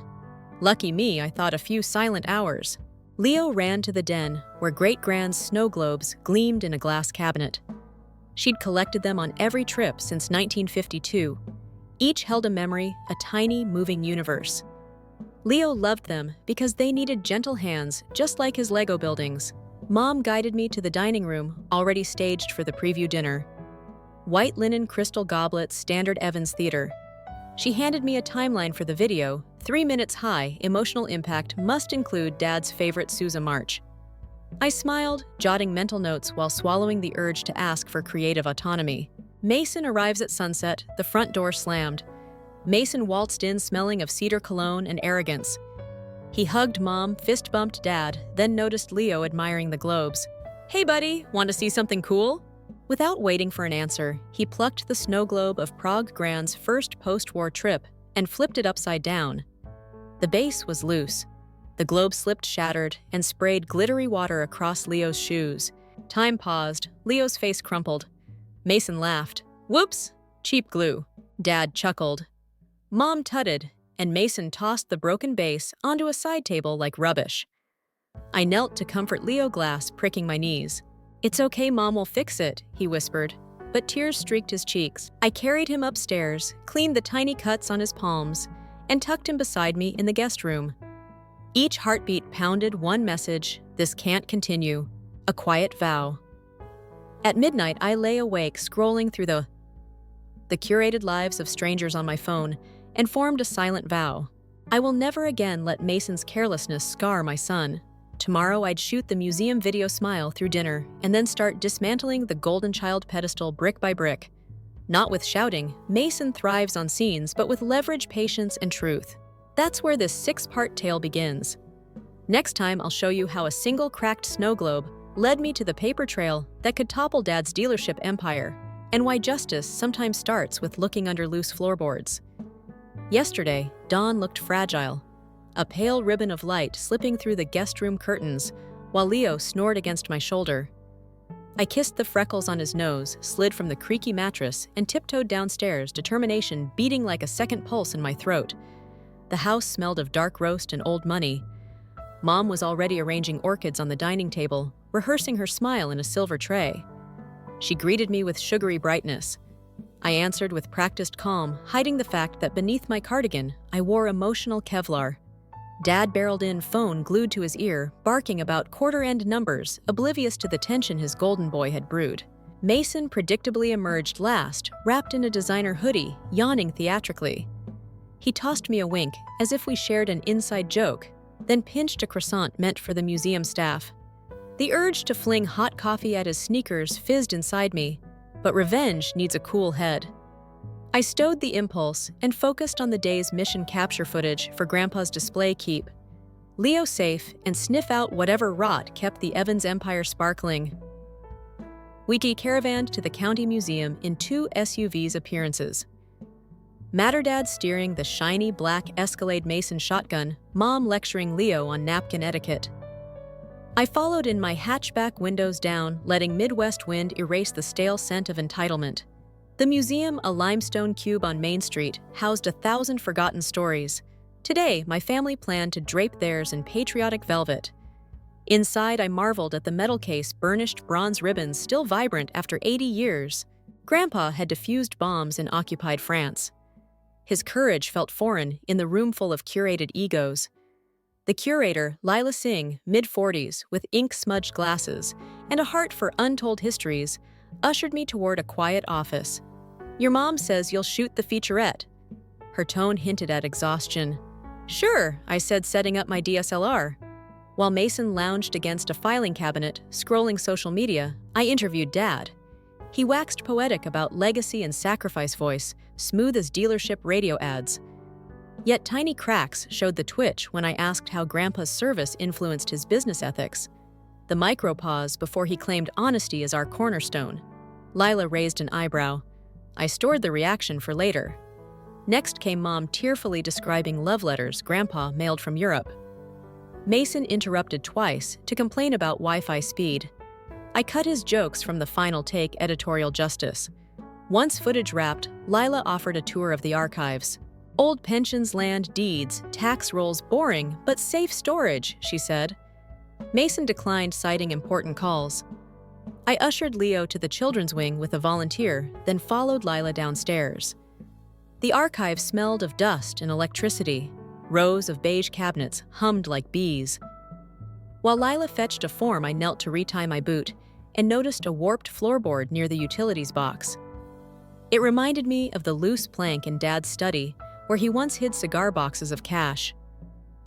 Lucky me, I thought, a few silent hours. Leo ran to the den, where great-grand's snow globes gleamed in a glass cabinet. She'd collected them on every trip since 1952. Each held a memory, a tiny, moving universe. Leo loved them because they needed gentle hands, just like his Lego buildings. Mom guided me to the dining room, already staged for the preview dinner. White linen crystal goblets, standard Evans Theater. She handed me a timeline for the video, 3 minutes high, emotional impact must include Dad's favorite Sousa march. I smiled, jotting mental notes while swallowing the urge to ask for creative autonomy. Mason arrives at sunset, the front door slammed. Mason waltzed in smelling of cedar cologne and arrogance. He hugged Mom, fist-bumped Dad, then noticed Leo admiring the globes. "Hey buddy, want to see something cool?" Without waiting for an answer, he plucked the snow globe of Prague Grand's first post-war trip and flipped it upside down. The base was loose. The globe slipped shattered and sprayed glittery water across Leo's shoes. Time paused. Leo's face crumpled. Mason laughed. "Whoops! Cheap glue." Dad chuckled. Mom tutted, and Mason tossed the broken base onto a side table like rubbish. I knelt to comfort Leo Glass, pricking my knees. "It's okay, Mom will fix it," he whispered, but tears streaked his cheeks. I carried him upstairs, cleaned the tiny cuts on his palms, and tucked him beside me in the guest room. Each heartbeat pounded one message: this can't continue. A quiet vow. At midnight, I lay awake, scrolling through the curated lives of strangers on my phone, and formed a silent vow. I will never again let Mason's carelessness scar my son. Tomorrow I'd shoot the museum video smile through dinner, and then start dismantling the golden child pedestal brick by brick. Not with shouting, Mason thrives on scenes, but with leverage, patience, and truth. That's where this 6-part tale begins. Next time, I'll show you how a single cracked snow globe led me to the paper trail that could topple Dad's dealership empire, and why justice sometimes starts with looking under loose floorboards. Yesterday, dawn looked fragile. A pale ribbon of light slipping through the guest room curtains, while Leo snored against my shoulder. I kissed the freckles on his nose, slid from the creaky mattress, and tiptoed downstairs, determination beating like a second pulse in my throat. The house smelled of dark roast and old money. Mom was already arranging orchids on the dining table, rehearsing her smile in a silver tray. She greeted me with sugary brightness. I answered with practiced calm, hiding the fact that beneath my cardigan, I wore emotional Kevlar. Dad barreled in, phone glued to his ear, barking about quarter-end numbers, oblivious to the tension his golden boy had brewed. Mason predictably emerged last, wrapped in a designer hoodie, yawning theatrically. He tossed me a wink, as if we shared an inside joke, then pinched a croissant meant for the museum staff. The urge to fling hot coffee at his sneakers fizzed inside me, but revenge needs a cool head. I stowed the impulse and focused on the day's mission capture footage for Grandpa's display keep. Leo safe and sniff out whatever rot kept the Evans Empire sparkling. We decaravaned to the county museum in 2 SUVs appearances. Matterdad steering the shiny black Escalade Mason shotgun, Mom lecturing Leo on napkin etiquette. I followed in my hatchback, windows down, letting Midwest wind erase the stale scent of entitlement. The museum, a limestone cube on Main Street, housed 1,000 forgotten stories. Today, my family planned to drape theirs in patriotic velvet. Inside, I marveled at the metal case, burnished bronze ribbons still vibrant after 80 years. Grandpa had defused bombs in occupied France. His courage felt foreign in the room full of curated egos. The curator, Lila Singh, mid-40s, with ink-smudged glasses and a heart for untold histories, ushered me toward a quiet office. "Your mom says you'll shoot the featurette." Her tone hinted at exhaustion. "Sure," I said, setting up my DSLR. While Mason lounged against a filing cabinet, scrolling social media, I interviewed Dad. He waxed poetic about legacy and sacrifice voice, smooth as dealership radio ads. Yet tiny cracks showed the twitch when I asked how Grandpa's service influenced his business ethics. The micro-pause before he claimed honesty as our cornerstone. Lila raised an eyebrow. I stored the reaction for later. Next came Mom tearfully describing love letters Grandpa mailed from Europe. Mason interrupted twice to complain about Wi-Fi speed. I cut his jokes from the final take editorial justice. Once footage wrapped, Lila offered a tour of the archives. "Old pensions, land, deeds, tax rolls, boring, but safe storage," she said. Mason declined, citing important calls. I ushered Leo to the children's wing with a volunteer, then followed Lila downstairs. The archive smelled of dust and electricity. Rows of beige cabinets hummed like bees. While Lila fetched a form, I knelt to retie my boot and noticed a warped floorboard near the utilities box. It reminded me of the loose plank in Dad's study where he once hid cigar boxes of cash.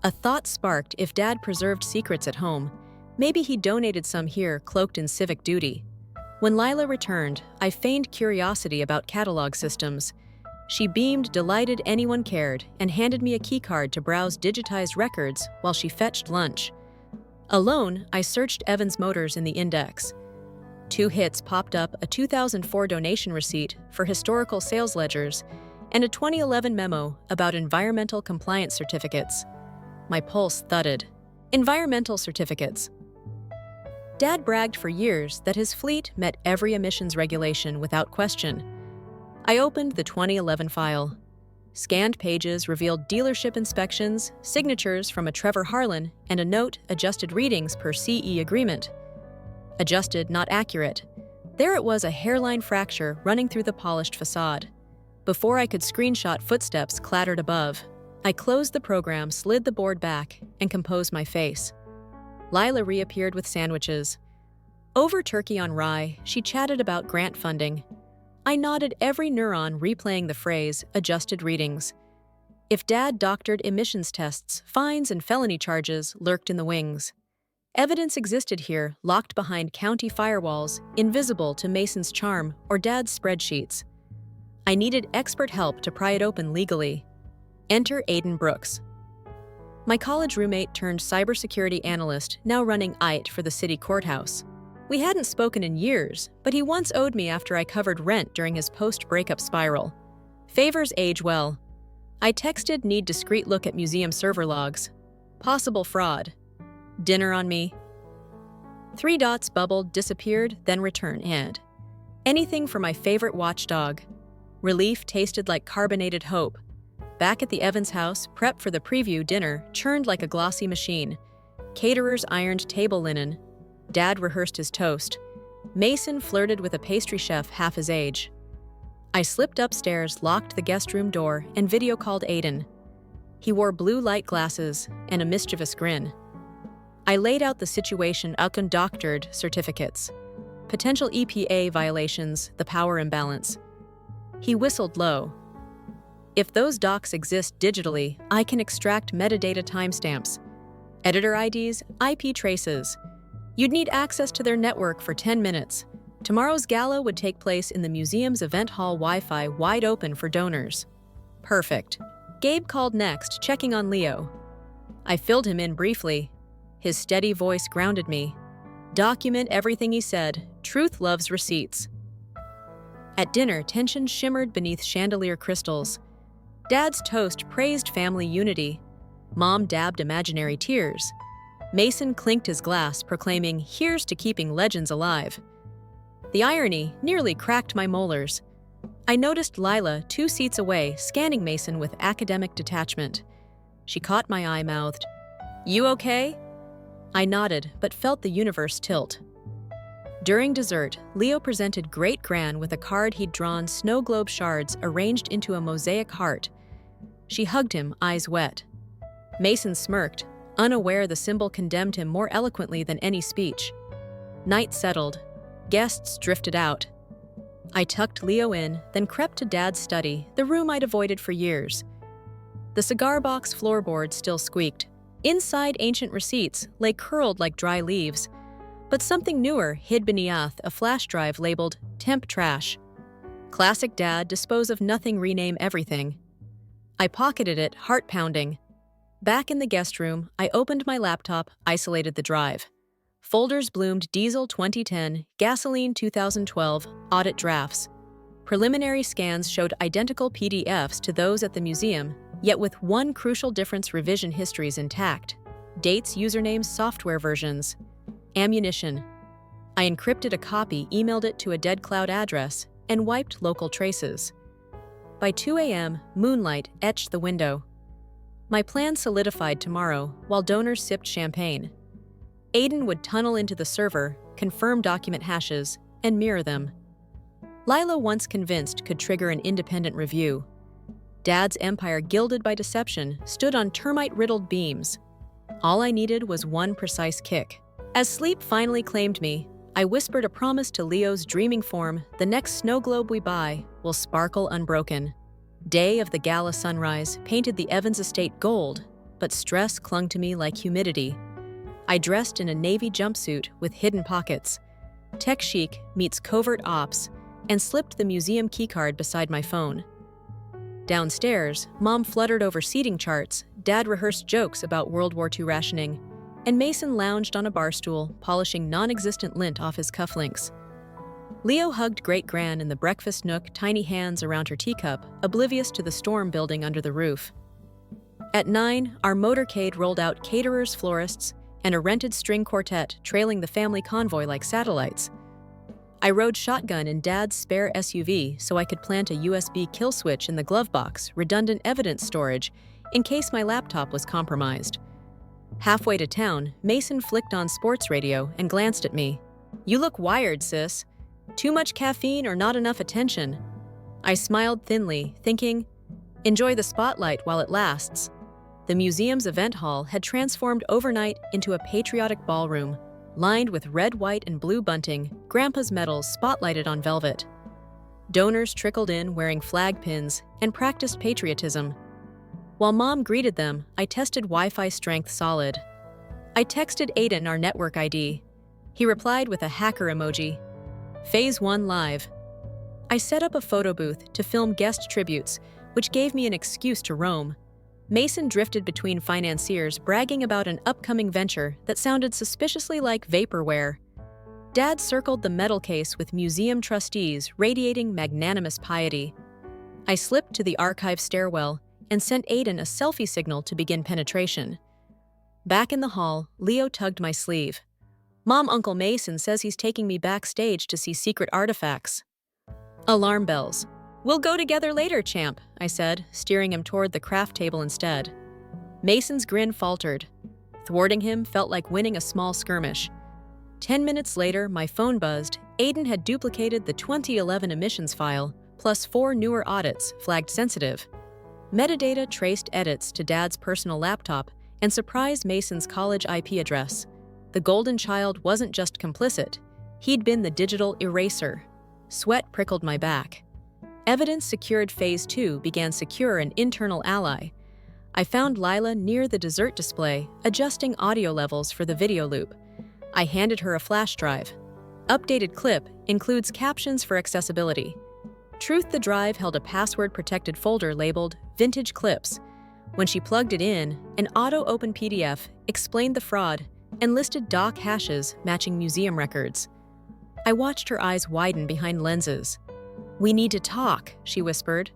A thought sparked: if Dad preserved secrets at home, maybe he donated some here cloaked in civic duty. When Lila returned, I feigned curiosity about catalog systems. She beamed, delighted anyone cared, and handed me a keycard to browse digitized records while she fetched lunch. Alone, I searched Evans Motors in the index. 2 hits popped up: a 2004 donation receipt for historical sales ledgers and a 2011 memo about environmental compliance certificates. My pulse thudded. Environmental certificates. Dad bragged for years that his fleet met every emissions regulation without question. I opened the 2011 file. Scanned pages revealed dealership inspections, signatures from a Trevor Harlan, and a note: adjusted readings per CE agreement. Adjusted, not accurate. There it was, a hairline fracture running through the polished facade. Before I could screenshot, footsteps clattered above. I closed the program, slid the board back, and composed my face. Lila reappeared with sandwiches. Over turkey on rye, she chatted about grant funding. I nodded, every neuron replaying the phrase, adjusted readings. If Dad doctored emissions tests, fines and felony charges lurked in the wings. Evidence existed here, locked behind county firewalls, invisible to Mason's charm or Dad's spreadsheets. I needed expert help to pry it open legally. Enter Aiden Brooks. My college roommate turned cybersecurity analyst, now running IT for the city courthouse. We hadn't spoken in years, but he once owed me after I covered rent during his post-breakup spiral. Favors age well. I texted, need discreet look at museum server logs. Possible fraud. Dinner on me. 3 dots bubbled, disappeared, then returned, and anything for my favorite watchdog. Relief tasted like carbonated hope. Back at the Evans house, prep for the preview dinner churned like a glossy machine. Caterers ironed table linen. Dad rehearsed his toast. Mason flirted with a pastry chef half his age. I slipped upstairs, locked the guest room door, and video called Aiden. He wore blue light glasses and a mischievous grin. I laid out the situation: undoctored certificates, potential EPA violations, the power imbalance. He whistled low. If those docs exist digitally, I can extract metadata timestamps, editor IDs, IP traces. You'd need access to their network for 10 minutes. Tomorrow's gala would take place in the museum's event hall, Wi-Fi wide open for donors. Perfect. Gabe called next, checking on Leo. I filled him in briefly. His steady voice grounded me. Document everything he said. Truth loves receipts. At dinner, tension shimmered beneath chandelier crystals. Dad's toast praised family unity. Mom dabbed imaginary tears. Mason clinked his glass, proclaiming, "Here's to keeping legends alive." The irony nearly cracked my molars. I noticed Lila, 2 seats away, scanning Mason with academic detachment. She caught my eye, mouthed, "You okay?" I nodded, but felt the universe tilt. During dessert, Leo presented Great Gran with a card he'd drawn, snow globe shards arranged into a mosaic heart. She hugged him, eyes wet. Mason smirked, unaware the symbol condemned him more eloquently than any speech. Night settled. Guests drifted out. I tucked Leo in, then crept to Dad's study, the room I'd avoided for years. The cigar box floorboard still squeaked. Inside, ancient receipts lay curled like dry leaves. But something newer hid beneath, a flash drive labeled Temp Trash. Classic Dad, dispose of nothing, rename everything. I pocketed it, heart pounding. Back in the guest room, I opened my laptop, isolated the drive. Folders bloomed: Diesel 2010, Gasoline 2012, audit drafts. Preliminary scans showed identical PDFs to those at the museum, yet with one crucial difference: revision histories intact. Dates, usernames, software versions. Ammunition. I encrypted a copy, emailed it to a dead cloud address, and wiped local traces. By 2 a.m., moonlight etched the window. My plan solidified tomorrow while donors sipped champagne. Aiden would tunnel into the server, confirm document hashes, and mirror them. Lila, once convinced, could trigger an independent review. Dad's empire, gilded by deception, stood on termite-riddled beams. All I needed was one precise kick. As sleep finally claimed me, I whispered a promise to Leo's dreaming form: the next snow globe we buy will sparkle unbroken. Day of the gala sunrise painted the Evans estate gold, but stress clung to me like humidity. I dressed in a navy jumpsuit with hidden pockets. Tech chic meets covert ops, and slipped the museum keycard beside my phone. Downstairs, Mom fluttered over seating charts, Dad rehearsed jokes about World War II rationing, and Mason lounged on a bar stool, polishing non-existent lint off his cufflinks. Leo hugged Great Gran in the breakfast nook, tiny hands around her teacup, oblivious to the storm building under the roof. At 9, our motorcade rolled out caterers, florists, and a rented string quartet trailing the family convoy like satellites. I rode shotgun in Dad's spare SUV so I could plant a USB kill switch in the glove box, redundant evidence storage, in case my laptop was compromised. Halfway to town, Mason flicked on sports radio and glanced at me. "You look wired, sis. Too much caffeine or not enough attention?" I smiled thinly, thinking, enjoy the spotlight while it lasts. The museum's event hall had transformed overnight into a patriotic ballroom, lined with red, white, and blue bunting, Grandpa's medals spotlighted on velvet. Donors trickled in wearing flag pins and practiced patriotism. While Mom greeted them, I tested Wi-Fi strength solid. I texted Aiden our network ID. He replied with a hacker emoji. Phase 1 live. I set up a photo booth to film guest tributes, which gave me an excuse to roam. Mason drifted between financiers bragging about an upcoming venture that sounded suspiciously like vaporware. Dad circled the metal case with museum trustees radiating magnanimous piety. I slipped to the archive stairwell and sent Aiden a selfie signal to begin penetration. Back in the hall, Leo tugged my sleeve. Mom, Uncle Mason says he's taking me backstage to see secret artifacts. Alarm bells. We'll go together later, champ, I said, steering him toward the craft table instead. Mason's grin faltered. Thwarting him felt like winning a small skirmish. 10 minutes later, my phone buzzed. Aiden had duplicated the 2011 emissions file, plus 4 newer audits flagged sensitive. Metadata traced edits to Dad's personal laptop and surprised Mason's college IP address. The golden child wasn't just complicit. He'd been the digital eraser. Sweat prickled my back. Evidence secured Phase 2 began secure an internal ally. I found Lila near the dessert display, adjusting audio levels for the video loop. I handed her a flash drive. Updated clip includes captions for accessibility. Truth, the drive held a password-protected folder labeled Vintage Clips. When she plugged it in, an auto-open PDF explained the fraud and listed doc hashes matching museum records. I watched her eyes widen behind lenses. "We need to talk," she whispered.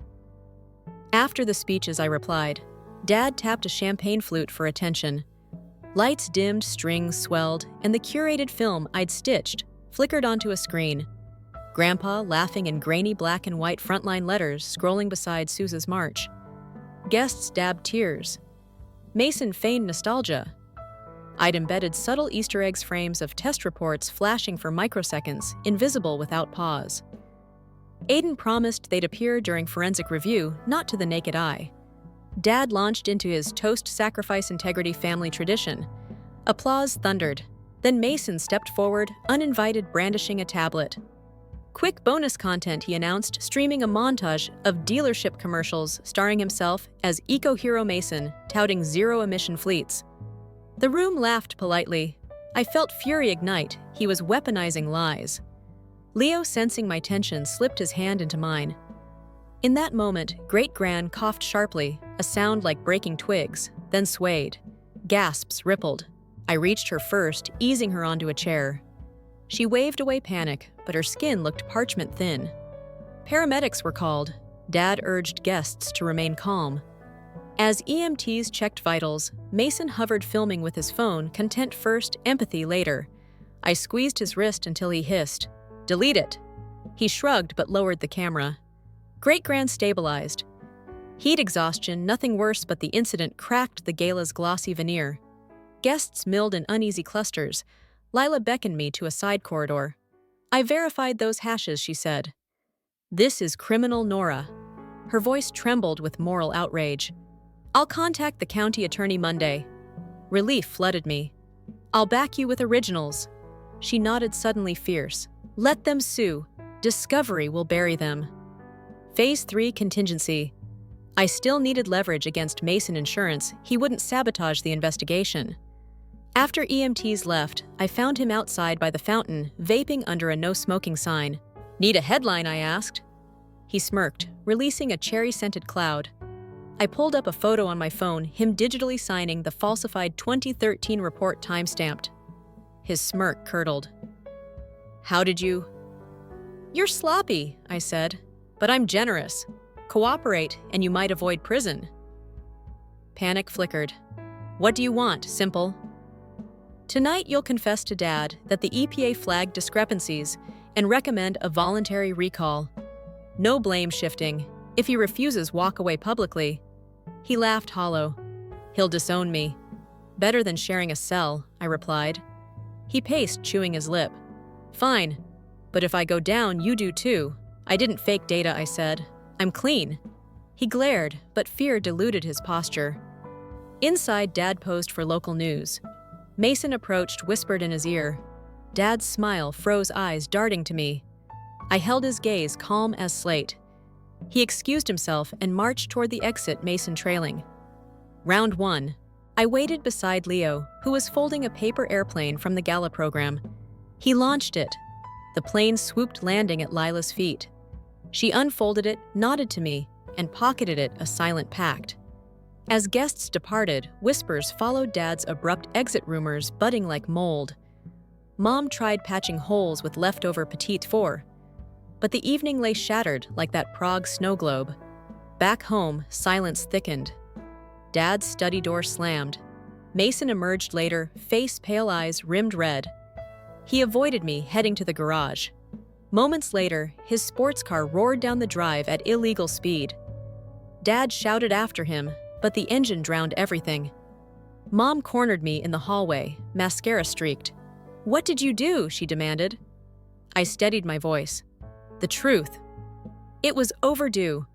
After the speeches, I replied. Dad tapped a champagne flute for attention. Lights dimmed, strings swelled, and the curated film I'd stitched flickered onto a screen. Grandpa laughing in grainy black and white frontline letters scrolling beside Sousa's march. Guests dabbed tears. Mason feigned nostalgia. I'd embedded subtle Easter eggs frames of test reports flashing for microseconds, invisible without pause. Aiden promised they'd appear during forensic review, not to the naked eye. Dad launched into his toast sacrifice integrity family tradition. Applause thundered. Then Mason stepped forward, uninvited, brandishing a tablet. Quick bonus content, he announced, streaming a montage of dealership commercials starring himself as eco-hero Mason, touting zero-emission fleets. The room laughed politely. I felt fury ignite. He was weaponizing lies. Leo, sensing my tension, slipped his hand into mine. In that moment, Great Gran coughed sharply, a sound like breaking twigs, then swayed. Gasps rippled. I reached her first, easing her onto a chair. She waved away panic, but her skin looked parchment thin. Paramedics were called. Dad urged guests to remain calm. As EMTs checked vitals, Mason hovered filming with his phone, content first, empathy later. I squeezed his wrist until he hissed, "Delete it." He shrugged but lowered the camera. Great Gran stabilized. Heat exhaustion, nothing worse, but the incident cracked the gala's glossy veneer. Guests milled in uneasy clusters. Lila beckoned me to a side corridor. "I verified those hashes," she said. "This is criminal Nora." Her voice trembled with moral outrage. "I'll contact the county attorney Monday." Relief flooded me. "I'll back you with originals." She nodded suddenly fierce. "Let them sue. Discovery will bury them." Phase 3 contingency. I still needed leverage against Mason Insurance. He wouldn't sabotage the investigation. After EMTs left, I found him outside by the fountain, vaping under a no-smoking sign. "Need a headline?" I asked. He smirked, releasing a cherry-scented cloud. I pulled up a photo on my phone, him digitally signing the falsified 2013 report timestamped. His smirk curdled. "How did you—" "You're sloppy," I said, "but I'm generous. Cooperate, and you might avoid prison." Panic flickered. "What do you want, simple?" "Tonight you'll confess to Dad that the EPA flagged discrepancies and recommend a voluntary recall. No blame shifting. If he refuses, walk away publicly." He laughed hollow. "He'll disown me." "Better than sharing a cell," I replied. He paced, chewing his lip. "Fine, but if I go down, you do too." "I didn't fake data," I said. "I'm clean." He glared, but fear diluted his posture. Inside, Dad posed for local news. Mason approached, whispered in his ear. Dad's smile froze, eyes darting to me. I held his gaze, calm as slate. He excused himself and marched toward the exit, Mason trailing. Round 1. I waited beside Leo, who was folding a paper airplane from the gala program. He launched it. The plane swooped, landing at Lila's feet. She unfolded it, nodded to me, and pocketed it, a silent pact. As guests departed, whispers followed Dad's abrupt exit, rumors budding like mold. Mom tried patching holes with leftover Petite Four, but the evening lay shattered like that Prague snow globe. Back home, silence thickened. Dad's study door slammed. Mason emerged later, face pale, eyes rimmed red. He avoided me, heading to the garage. Moments later, his sports car roared down the drive at illegal speed. Dad shouted after him, but the engine drowned everything. Mom cornered me in the hallway, mascara streaked. "What did you do?" she demanded. I steadied my voice. "The truth." It was overdue.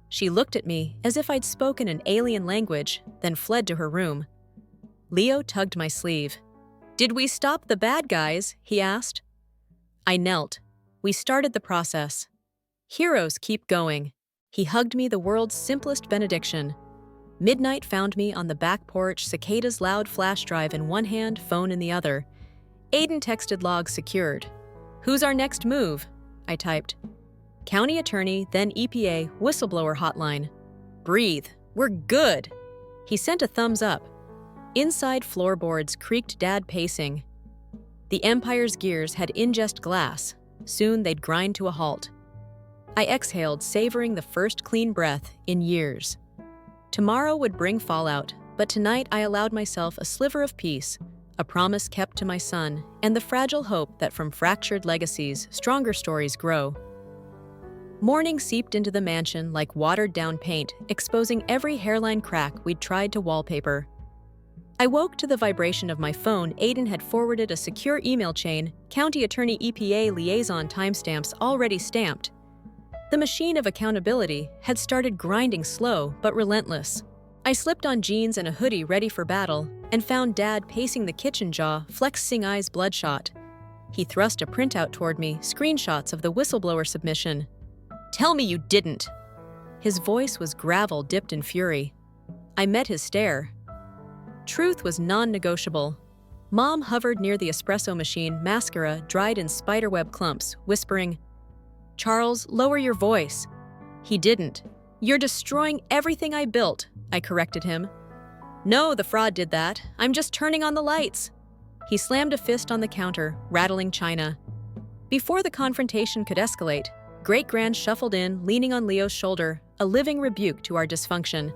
She looked at me as if I'd spoken an alien language, then fled to her room. Leo tugged my sleeve. "Did we stop the bad guys?" he asked. I knelt. We started the process. Heroes keep going. He hugged me, the world's simplest benediction. Midnight found me on the back porch, cicadas' loud flash drive in one hand, phone in the other. Aiden texted, "Log secured." "Who's our next move?" I typed. "County attorney, then EPA, whistleblower hotline." "Breathe. We're good." He sent a thumbs up. Inside, floorboards creaked, Dad pacing. The Empire's gears had ingest glass. Soon they'd grind to a halt. I exhaled, savoring the first clean breath in years. Tomorrow would bring fallout, but tonight I allowed myself a sliver of peace, a promise kept to my son, and the fragile hope that from fractured legacies, stronger stories grow. Morning seeped into the mansion like watered-down paint, exposing every hairline crack we'd tried to wallpaper. I woke to the vibration of my phone. Aiden had forwarded a secure email chain, County Attorney EPA liaison timestamps already stamped. The machine of accountability had started grinding, slow but relentless. I slipped on jeans and a hoodie, ready for battle, and found Dad pacing the kitchen, jaw flexing, eyes bloodshot. He thrust a printout toward me, screenshots of the whistleblower submission. "Tell me you didn't." His voice was gravel dipped in fury. I met his stare. Truth was non-negotiable. Mom hovered near the espresso machine, mascara dried in spiderweb clumps, whispering, "Charles, lower your voice." He didn't. "You're destroying everything I built," I corrected him. "No, the fraud did that. I'm just turning on the lights." He slammed a fist on the counter, rattling china. Before the confrontation could escalate, Great-Gran shuffled in, leaning on Leo's shoulder, a living rebuke to our dysfunction.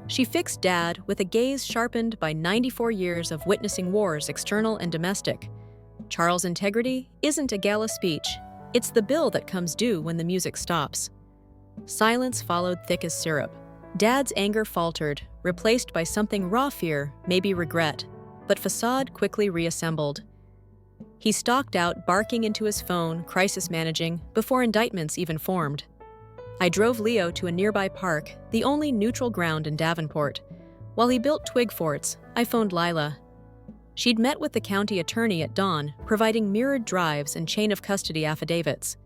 She fixed Dad with a gaze sharpened by 94 years of witnessing wars, external and domestic. Charles' integrity isn't a gala speech. It's the bill that comes due when the music stops. Silence followed, thick as syrup. Dad's anger faltered, replaced by something raw, fear, maybe regret, but facade quickly reassembled. He stalked out, barking into his phone, crisis managing, before indictments even formed. I drove Leo to a nearby park, the only neutral ground in Davenport. While he built twig forts, I phoned Lila. She'd met with the county attorney at dawn, providing mirrored drives and chain of custody affidavits.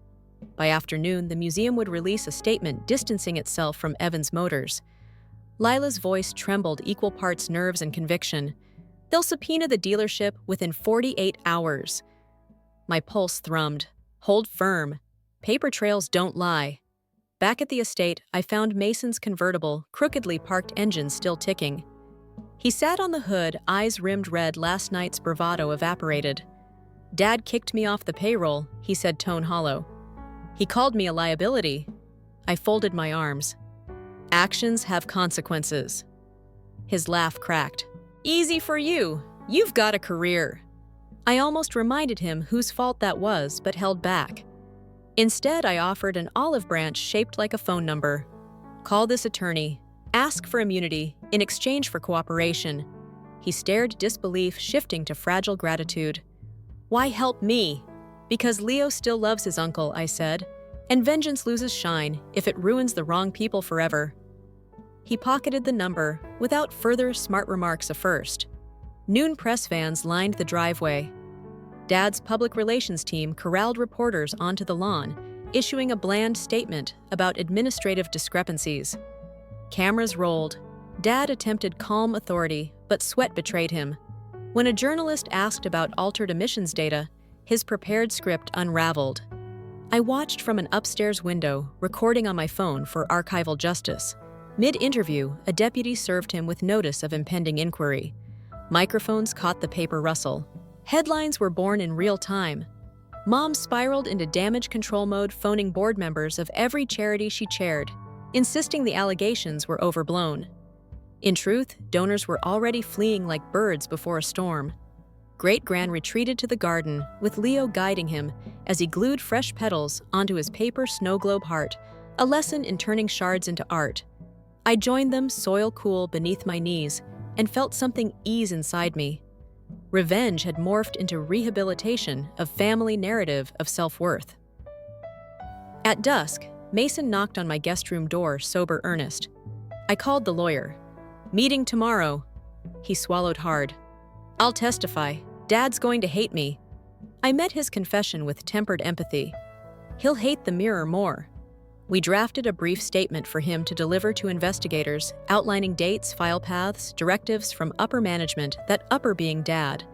By afternoon, the museum would release a statement distancing itself from Evans Motors. Lila's voice trembled equal parts nerves and conviction. They'll subpoena the dealership within 48 hours. My pulse thrummed. Hold firm. Paper trails don't lie. Back at the estate, I found Mason's convertible, crookedly parked engine still ticking. He sat on the hood, eyes rimmed red. Last night's bravado evaporated. Dad kicked me off the payroll, he said, tone hollow. He called me a liability. I folded my arms. Actions have consequences. His laugh cracked. Easy for you. You've got a career. I almost reminded him whose fault that was, but held back. Instead, I offered an olive branch shaped like a phone number. Call this attorney. Ask for immunity in exchange for cooperation. He stared disbelief, shifting to fragile gratitude. Why help me? Because Leo still loves his uncle, I said, and vengeance loses shine if it ruins the wrong people forever. He pocketed the number without further smart remarks a first. Noon press vans lined the driveway. Dad's public relations team corralled reporters onto the lawn, issuing a bland statement about administrative discrepancies. Cameras rolled. Dad attempted calm authority, but sweat betrayed him. When a journalist asked about altered emissions data, his prepared script unraveled. I watched from an upstairs window, recording on my phone for archival justice. Mid-interview, a deputy served him with notice of impending inquiry. Microphones caught the paper rustle. Headlines were born in real time. Mom spiraled into damage control mode, phoning board members of every charity she chaired, insisting the allegations were overblown. In truth, donors were already fleeing like birds before a storm. Great-Gran retreated to the garden, with Leo guiding him as he glued fresh petals onto his paper snow globe heart, a lesson in turning shards into art. I joined them, soil cool beneath my knees, and felt something ease inside me. Revenge had morphed into rehabilitation of family narrative of self-worth. At dusk, Mason knocked on my guest room door, sober earnest. I called the lawyer. Meeting tomorrow. He swallowed hard. I'll testify. Dad's going to hate me. I met his confession with tempered empathy. He'll hate the mirror more. We drafted a brief statement for him to deliver to investigators, outlining dates, file paths, directives from upper management, that upper being Dad.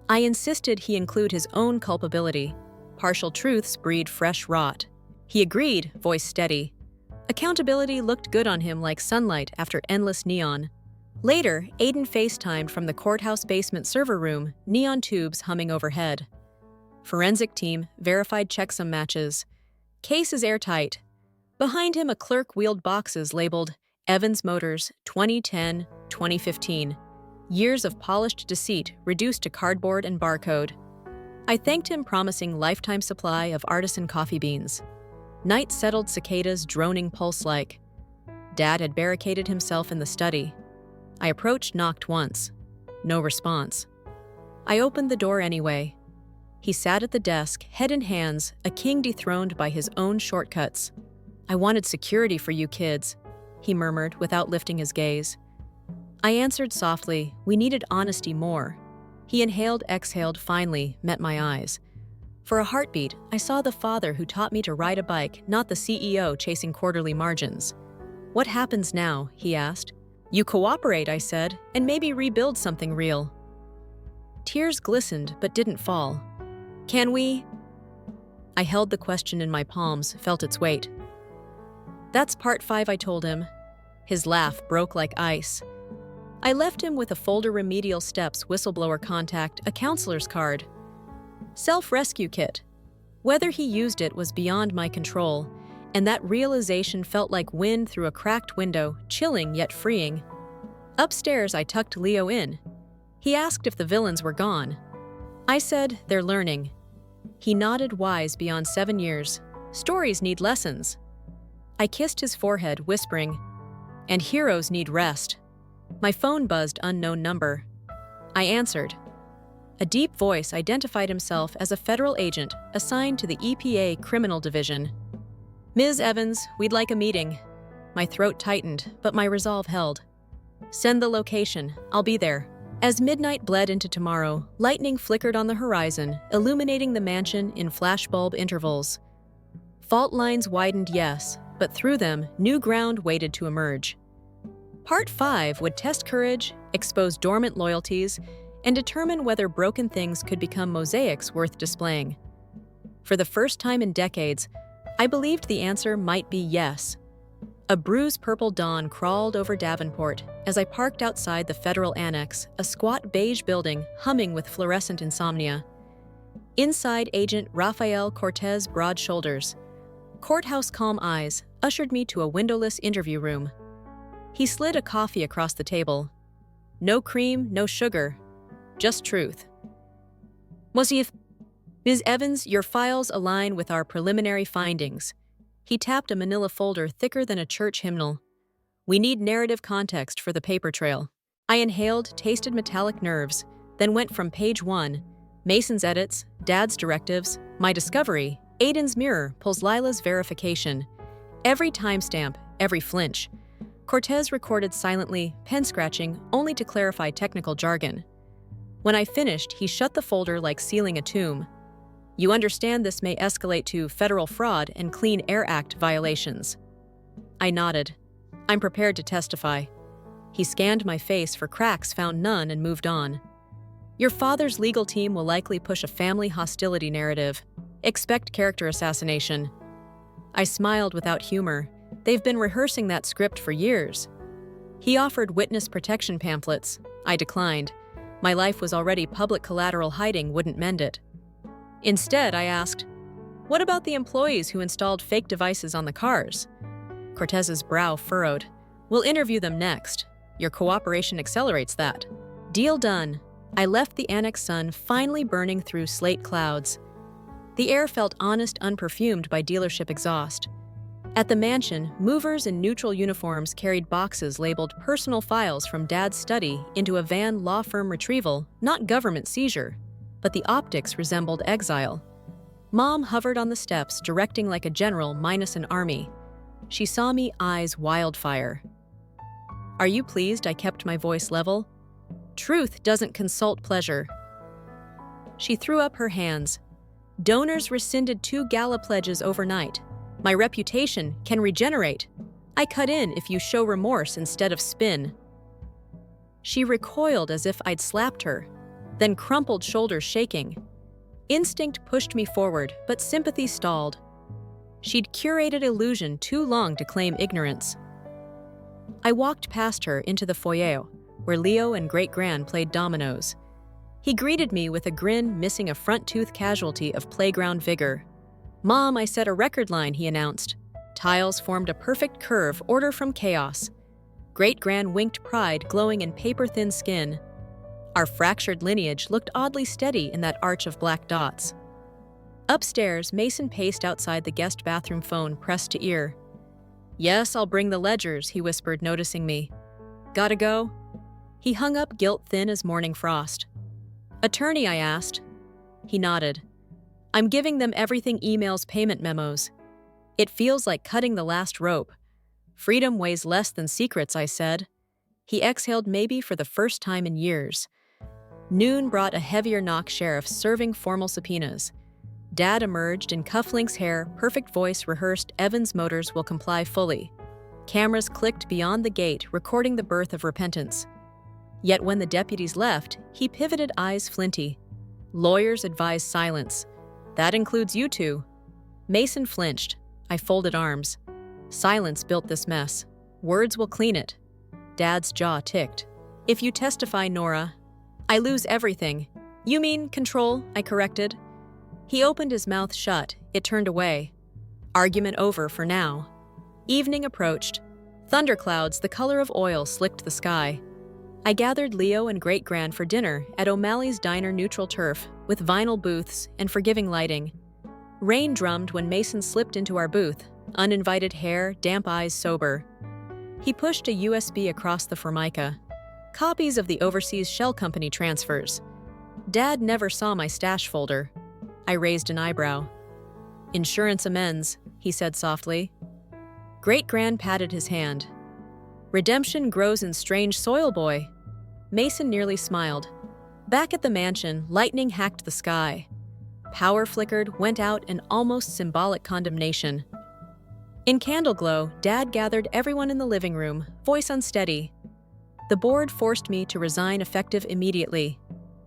I insisted he include his own culpability. Partial truths breed fresh rot. He agreed, voice steady. Accountability looked good on him like sunlight after endless neon. Later, Aiden FaceTimed from the courthouse basement server room, neon tubes humming overhead. Forensic team verified checksum matches. Case is airtight. Behind him, a clerk wheeled boxes labeled Evans Motors 2010-2015. Years of polished deceit reduced to cardboard and barcode. I thanked him, promising lifetime supply of artisan coffee beans. Night settled, cicadas droning pulse-like. Dad had barricaded himself in the study. I approached, knocked once. No response. I opened the door anyway. He sat at the desk, head in hands, a king dethroned by his own shortcuts. I wanted security for you kids, he murmured without lifting his gaze. I answered softly, we needed honesty more. He inhaled, exhaled, finally met my eyes. For a heartbeat, I saw the father who taught me to ride a bike, not the CEO chasing quarterly margins. What happens now? He asked. You cooperate, I said, and maybe rebuild something real. Tears glistened but didn't fall. Can we? I held the question in my palms, felt its weight. That's part 5, I told him. His laugh broke like ice. I left him with a folder, remedial steps, whistleblower contact, a counselor's card. Self-rescue kit. Whether he used it was beyond my control, and that realization felt like wind through a cracked window, chilling yet freeing. Upstairs, I tucked Leo in. He asked if the villains were gone. I said, they're learning. He nodded, wise beyond 7 years. Stories need lessons. I kissed his forehead, whispering, and heroes need rest. My phone buzzed, unknown number. I answered. A deep voice identified himself as a federal agent assigned to the EPA Criminal Division. Ms. Evans, we'd like a meeting. My throat tightened, but my resolve held. Send the location. I'll be there. As midnight bled into tomorrow, lightning flickered on the horizon, illuminating the mansion in flashbulb intervals. Fault lines widened, yes, but through them, new ground waited to emerge. Part 5 would test courage, expose dormant loyalties, and determine whether broken things could become mosaics worth displaying. For the first time in decades, I believed the answer might be yes. A bruise-purple dawn crawled over Davenport as I parked outside the Federal Annex, a squat beige building humming with fluorescent insomnia. Inside, Agent Rafael Cortez' broad shoulders, courthouse calm eyes, ushered me to a windowless interview room. He slid a coffee across the table. No cream, no sugar, just truth. Ms. Evans, your files align with our preliminary findings. He tapped a manila folder thicker than a church hymnal. We need narrative context for the paper trail. I inhaled, tasted metallic nerves, then went from page 1, Mason's edits, Dad's directives, my discovery, Aiden's mirror pulls Lila's verification. Every timestamp, every flinch. Cortez recorded silently, pen scratching, only to clarify technical jargon. When I finished, he shut the folder like sealing a tomb. You understand this may escalate to federal fraud and Clean Air Act violations. I nodded. I'm prepared to testify. He scanned my face for cracks, found none, and moved on. Your father's legal team will likely push a family hostility narrative. Expect character assassination. I smiled without humor. They've been rehearsing that script for years. He offered witness protection pamphlets. I declined. My life was already public collateral, hiding wouldn't mend it. Instead, I asked, what about the employees who installed fake devices on the cars? Cortez's brow furrowed. We'll interview them next. Your cooperation accelerates that. Deal done. I left the annex sun finally burning through slate clouds. The air felt honest, unperfumed by dealership exhaust. At the mansion, movers in neutral uniforms carried boxes labeled personal files from Dad's study into a van law firm retrieval, not government seizure, but the optics resembled exile. Mom hovered on the steps, directing like a general minus an army. She saw me, eyes wildfire. Are you pleased I kept my voice level? Truth doesn't consult pleasure. She threw up her hands. Donors rescinded 2 gala pledges overnight. My reputation can regenerate. I cut in if you show remorse instead of spin. She recoiled as if I'd slapped her, then crumpled, shoulders shaking. Instinct pushed me forward, but sympathy stalled. She'd curated illusion too long to claim ignorance. I walked past her into the foyer, where Leo and Great-Gran played dominoes. He greeted me with a grin missing a front tooth, casualty of playground vigor. Mom, I set a record line, he announced. Tiles formed a perfect curve, order from chaos. Great-Gran winked pride, glowing in paper-thin skin. Our fractured lineage looked oddly steady in that arch of black dots. Upstairs, Mason paced outside the guest bathroom, phone pressed to ear. Yes, I'll bring the ledgers, he whispered, noticing me. Gotta go? He hung up, guilt-thin as morning frost. Attorney, I asked. He nodded. I'm giving them everything, emails, payment memos. It feels like cutting the last rope. Freedom weighs less than secrets, I said. He exhaled, maybe for the first time in years. Noon brought a heavier knock sheriff serving formal subpoenas. Dad emerged in cufflinks hair, perfect voice rehearsed, Evans Motors will comply fully. Cameras clicked beyond the gate, recording the birth of repentance. Yet when the deputies left, he pivoted, eyes flinty. Lawyers advise silence. That includes you two. Mason flinched. I folded arms. Silence built this mess. Words will clean it. Dad's jaw ticked. If you testify, Nora, I lose everything. You mean control, I corrected. He opened his mouth shut. It turned away. Argument over for now. Evening approached. Thunderclouds, the color of oil, slicked the sky. I gathered Leo and Great-Gran for dinner at O'Malley's Diner, neutral turf, with vinyl booths and forgiving lighting. Rain drummed when Mason slipped into our booth, uninvited hair, damp eyes sober. He pushed a USB across the formica. Copies of the Overseas Shell Company transfers. Dad never saw my stash folder. I raised an eyebrow. Insurance amends. he said softly. Great-Gran patted his hand. Redemption grows in strange soil, boy. Mason nearly smiled. Back at the mansion, lightning hacked the sky. Power flickered, went out in almost symbolic condemnation. In candleglow, Dad gathered everyone in the living room, voice unsteady. The board forced me to resign effective immediately.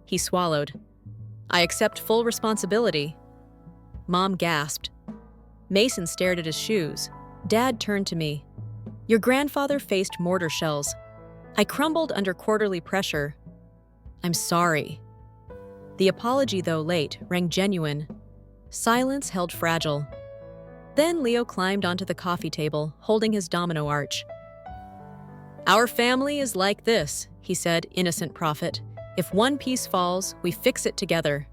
He swallowed. I accept full responsibility. Mom gasped. Mason stared at his shoes. Dad turned to me. Your grandfather faced mortar shells. I crumbled under quarterly pressure. I'm sorry. The apology, though late, rang genuine. Silence held fragile. Then Leo climbed onto the coffee table, holding his domino arch. Our family is like this, he said, innocent prophet. If one piece falls, we fix it together.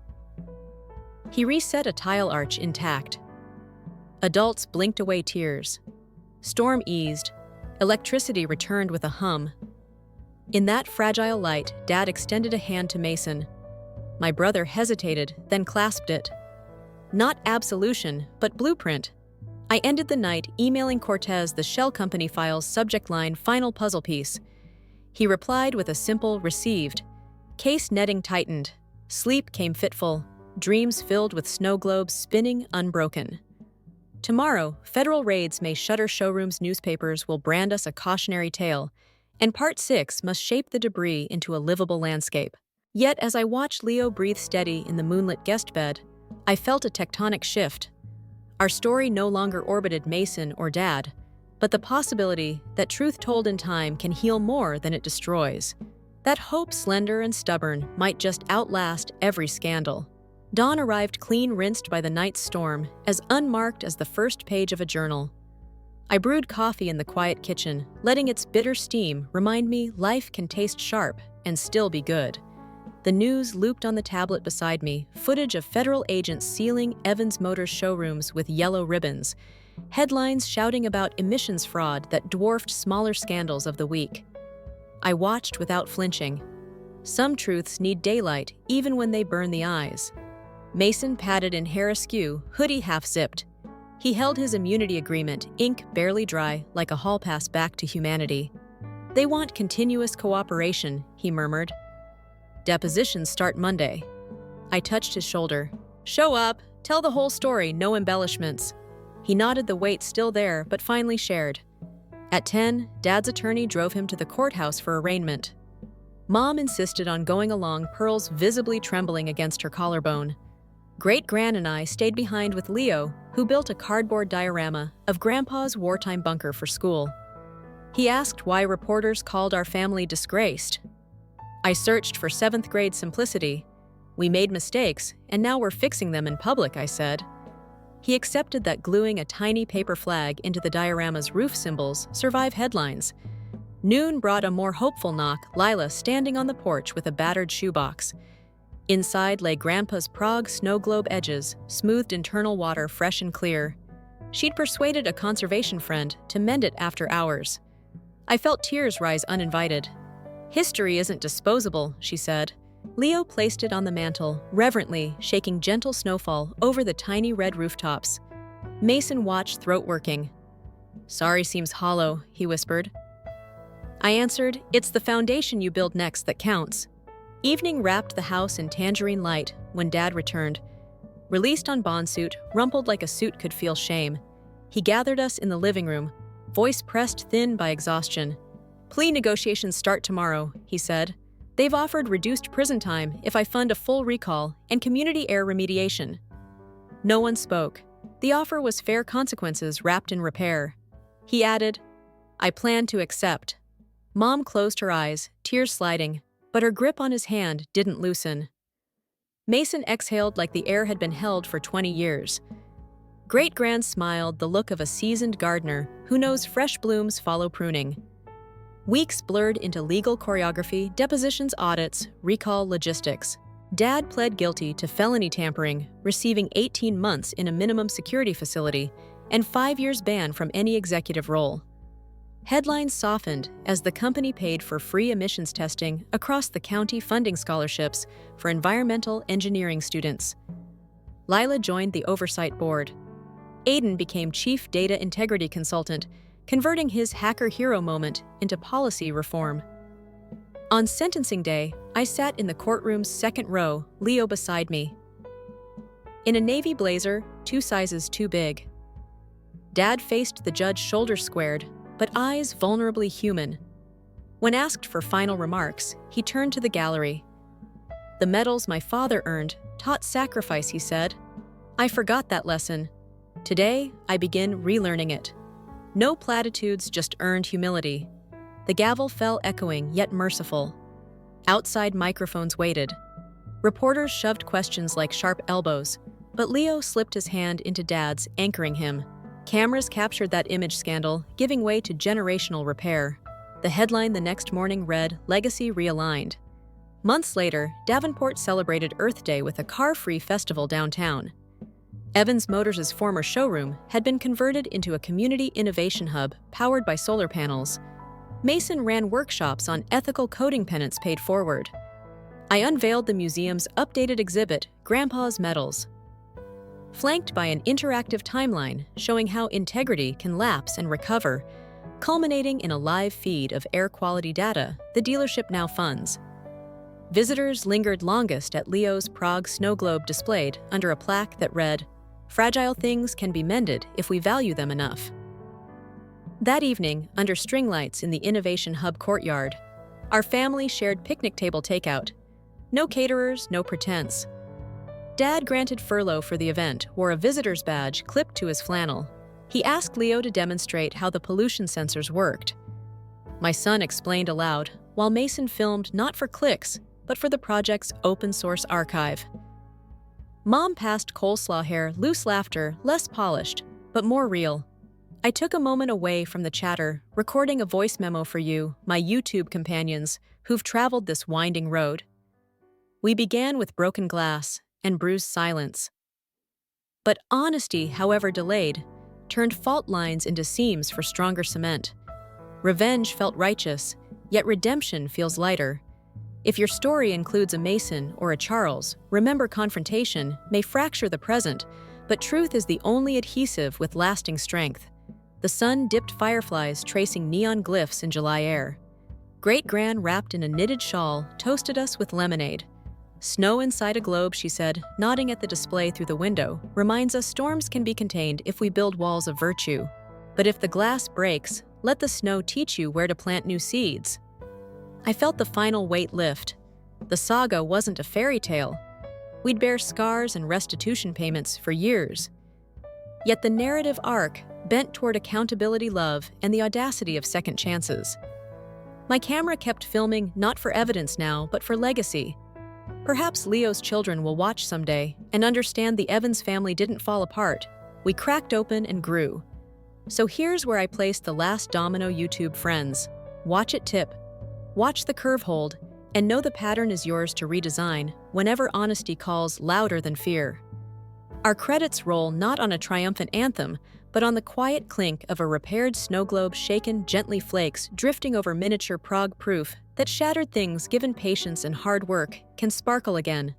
He reset a tile arch intact. Adults blinked away tears. Storm eased. Electricity returned with a hum. In that fragile light, Dad extended a hand to Mason. My brother hesitated, then clasped it. Not absolution, but blueprint. I ended the night emailing Cortez the Shell Company file's subject line final puzzle piece. He replied with a simple received. Case netting tightened. Sleep came fitful. Dreams filled with snow globes spinning unbroken. Tomorrow, federal raids may shutter showrooms, newspapers will brand us a cautionary tale, and Part 6 must shape the debris into a livable landscape. Yet as I watched Leo breathe steady in the moonlit guest bed, I felt a tectonic shift. Our story no longer orbited Mason or Dad, but the possibility that truth told in time can heal more than it destroys. That hope, slender and stubborn, might just outlast every scandal. Dawn arrived clean-rinsed by the night's storm, as unmarked as the first page of a journal. I brewed coffee in the quiet kitchen, letting its bitter steam remind me life can taste sharp and still be good. The news looped on the tablet beside me, footage of federal agents sealing Evans Motors showrooms with yellow ribbons, headlines shouting about emissions fraud that dwarfed smaller scandals of the week. I watched without flinching. Some truths need daylight, even when they burn the eyes. Mason padded in hair askew, hoodie half-zipped. He held his immunity agreement, ink barely dry, like a hall pass back to humanity. They want continuous cooperation, he murmured. Depositions start Monday. I touched his shoulder. Show up, tell the whole story, no embellishments. He nodded, the weight still there, but finally shared. At 10, Dad's attorney drove him to the courthouse for arraignment. Mom insisted on going along, pearls visibly trembling against her collarbone. Great-Gran and I stayed behind with Leo, who built a cardboard diorama of Grandpa's wartime bunker for school. He asked why reporters called our family disgraced. I searched for 7th grade simplicity. We made mistakes, and now we're fixing them in public, I said. He accepted that gluing a tiny paper flag into the diorama's roof symbols survive headlines. Noon brought a more hopeful knock, Lila standing on the porch with a battered shoebox. Inside lay Grandpa's Prague snow globe edges, smoothed internal water fresh and clear. She'd persuaded a conservation friend to mend it after hours. I felt tears rise uninvited. History isn't disposable, she said. Leo placed it on the mantel, reverently shaking gentle snowfall over the tiny red rooftops. Mason watched, throat working. Sorry seems hollow, he whispered. I answered, it's the foundation you build next that counts. Evening wrapped the house in tangerine light when Dad returned. Released on bond suit, rumpled like a suit could feel shame. He gathered us in the living room, voice pressed thin by exhaustion. Plea negotiations start tomorrow, he said. They've offered reduced prison time if I fund a full recall and community air remediation. No one spoke. The offer was fair consequences wrapped in repair. He added, I plan to accept. Mom closed her eyes, tears sliding, but her grip on his hand didn't loosen. Mason exhaled like the air had been held for 20 years. Great-Gran smiled, the look of a seasoned gardener who knows fresh blooms follow pruning. Weeks blurred into legal choreography, depositions, audits, recall, logistics. Dad pled guilty to felony tampering, receiving 18 months in a minimum security facility and 5 years ban from any executive role. Headlines softened as the company paid for free emissions testing across the county, funding scholarships for environmental engineering students. Lila joined the oversight board. Aiden became Chief Data Integrity Consultant, converting his hacker hero moment into policy reform. On sentencing day, I sat in the courtroom's second row, Leo beside me. In a navy blazer, 2 sizes too big. Dad faced the judge shoulder squared, but eyes vulnerably human. When asked for final remarks, he turned to the gallery. "The medals my father earned taught sacrifice," he said. "I forgot that lesson. Today, I begin relearning it. No platitudes, just earned humility." The gavel fell echoing, yet merciful. Outside microphones waited. Reporters shoved questions like sharp elbows, but Leo slipped his hand into Dad's, anchoring him. Cameras captured that image scandal, giving way to generational repair. The headline the next morning read, "Legacy Realigned." Months later, Davenport celebrated Earth Day with a car-free festival downtown. Evans Motors' former showroom had been converted into a community innovation hub powered by solar panels. Mason ran workshops on ethical coding pennants paid forward. I unveiled the museum's updated exhibit, Grandpa's Medals. Flanked by an interactive timeline showing how integrity can lapse and recover, culminating in a live feed of air quality data the dealership now funds. Visitors lingered longest at Leo's Prague snow globe displayed under a plaque that read, "Fragile things can be mended if we value them enough." That evening, under string lights in the Innovation Hub courtyard, our family shared picnic table takeout. No caterers, no pretense. Dad, granted furlough for the event, wore a visitor's badge clipped to his flannel. He asked Leo to demonstrate how the pollution sensors worked. My son explained aloud, while Mason filmed not for clicks, but for the project's open-source archive. Mom passed coleslaw hair, loose laughter, less polished, but more real. I took a moment away from the chatter, recording a voice memo for you, my YouTube companions, who've traveled this winding road. We began with broken glass and bruised silence. But honesty, however delayed, turned fault lines into seams for stronger cement. Revenge felt righteous, yet redemption feels lighter. If your story includes a Mason or a Charles, remember confrontation may fracture the present, but truth is the only adhesive with lasting strength. The sun dipped fireflies tracing neon glyphs in July air. Great-Gran, wrapped in a knitted shawl, toasted us with lemonade. "Snow inside a globe," she said, nodding at the display through the window, reminds us storms can be contained if we build walls of virtue. But if the glass breaks, let the snow teach you where to plant new seeds. I felt the final weight lift. The saga wasn't a fairy tale. We'd bear scars and restitution payments for years. Yet the narrative arc bent toward accountability, love, and the audacity of second chances. My camera kept filming not for evidence now, but for legacy. Perhaps Leo's children will watch someday and understand the Evans family didn't fall apart. We cracked open and grew. So here's where I placed the last domino, YouTube friends. Watch it tip. Watch the curve hold, and know the pattern is yours to redesign whenever honesty calls louder than fear. Our credits roll not on a triumphant anthem, but on the quiet clink of a repaired snow globe shaken gently flakes drifting over miniature Prague proof that shattered things given patience and hard work can sparkle again.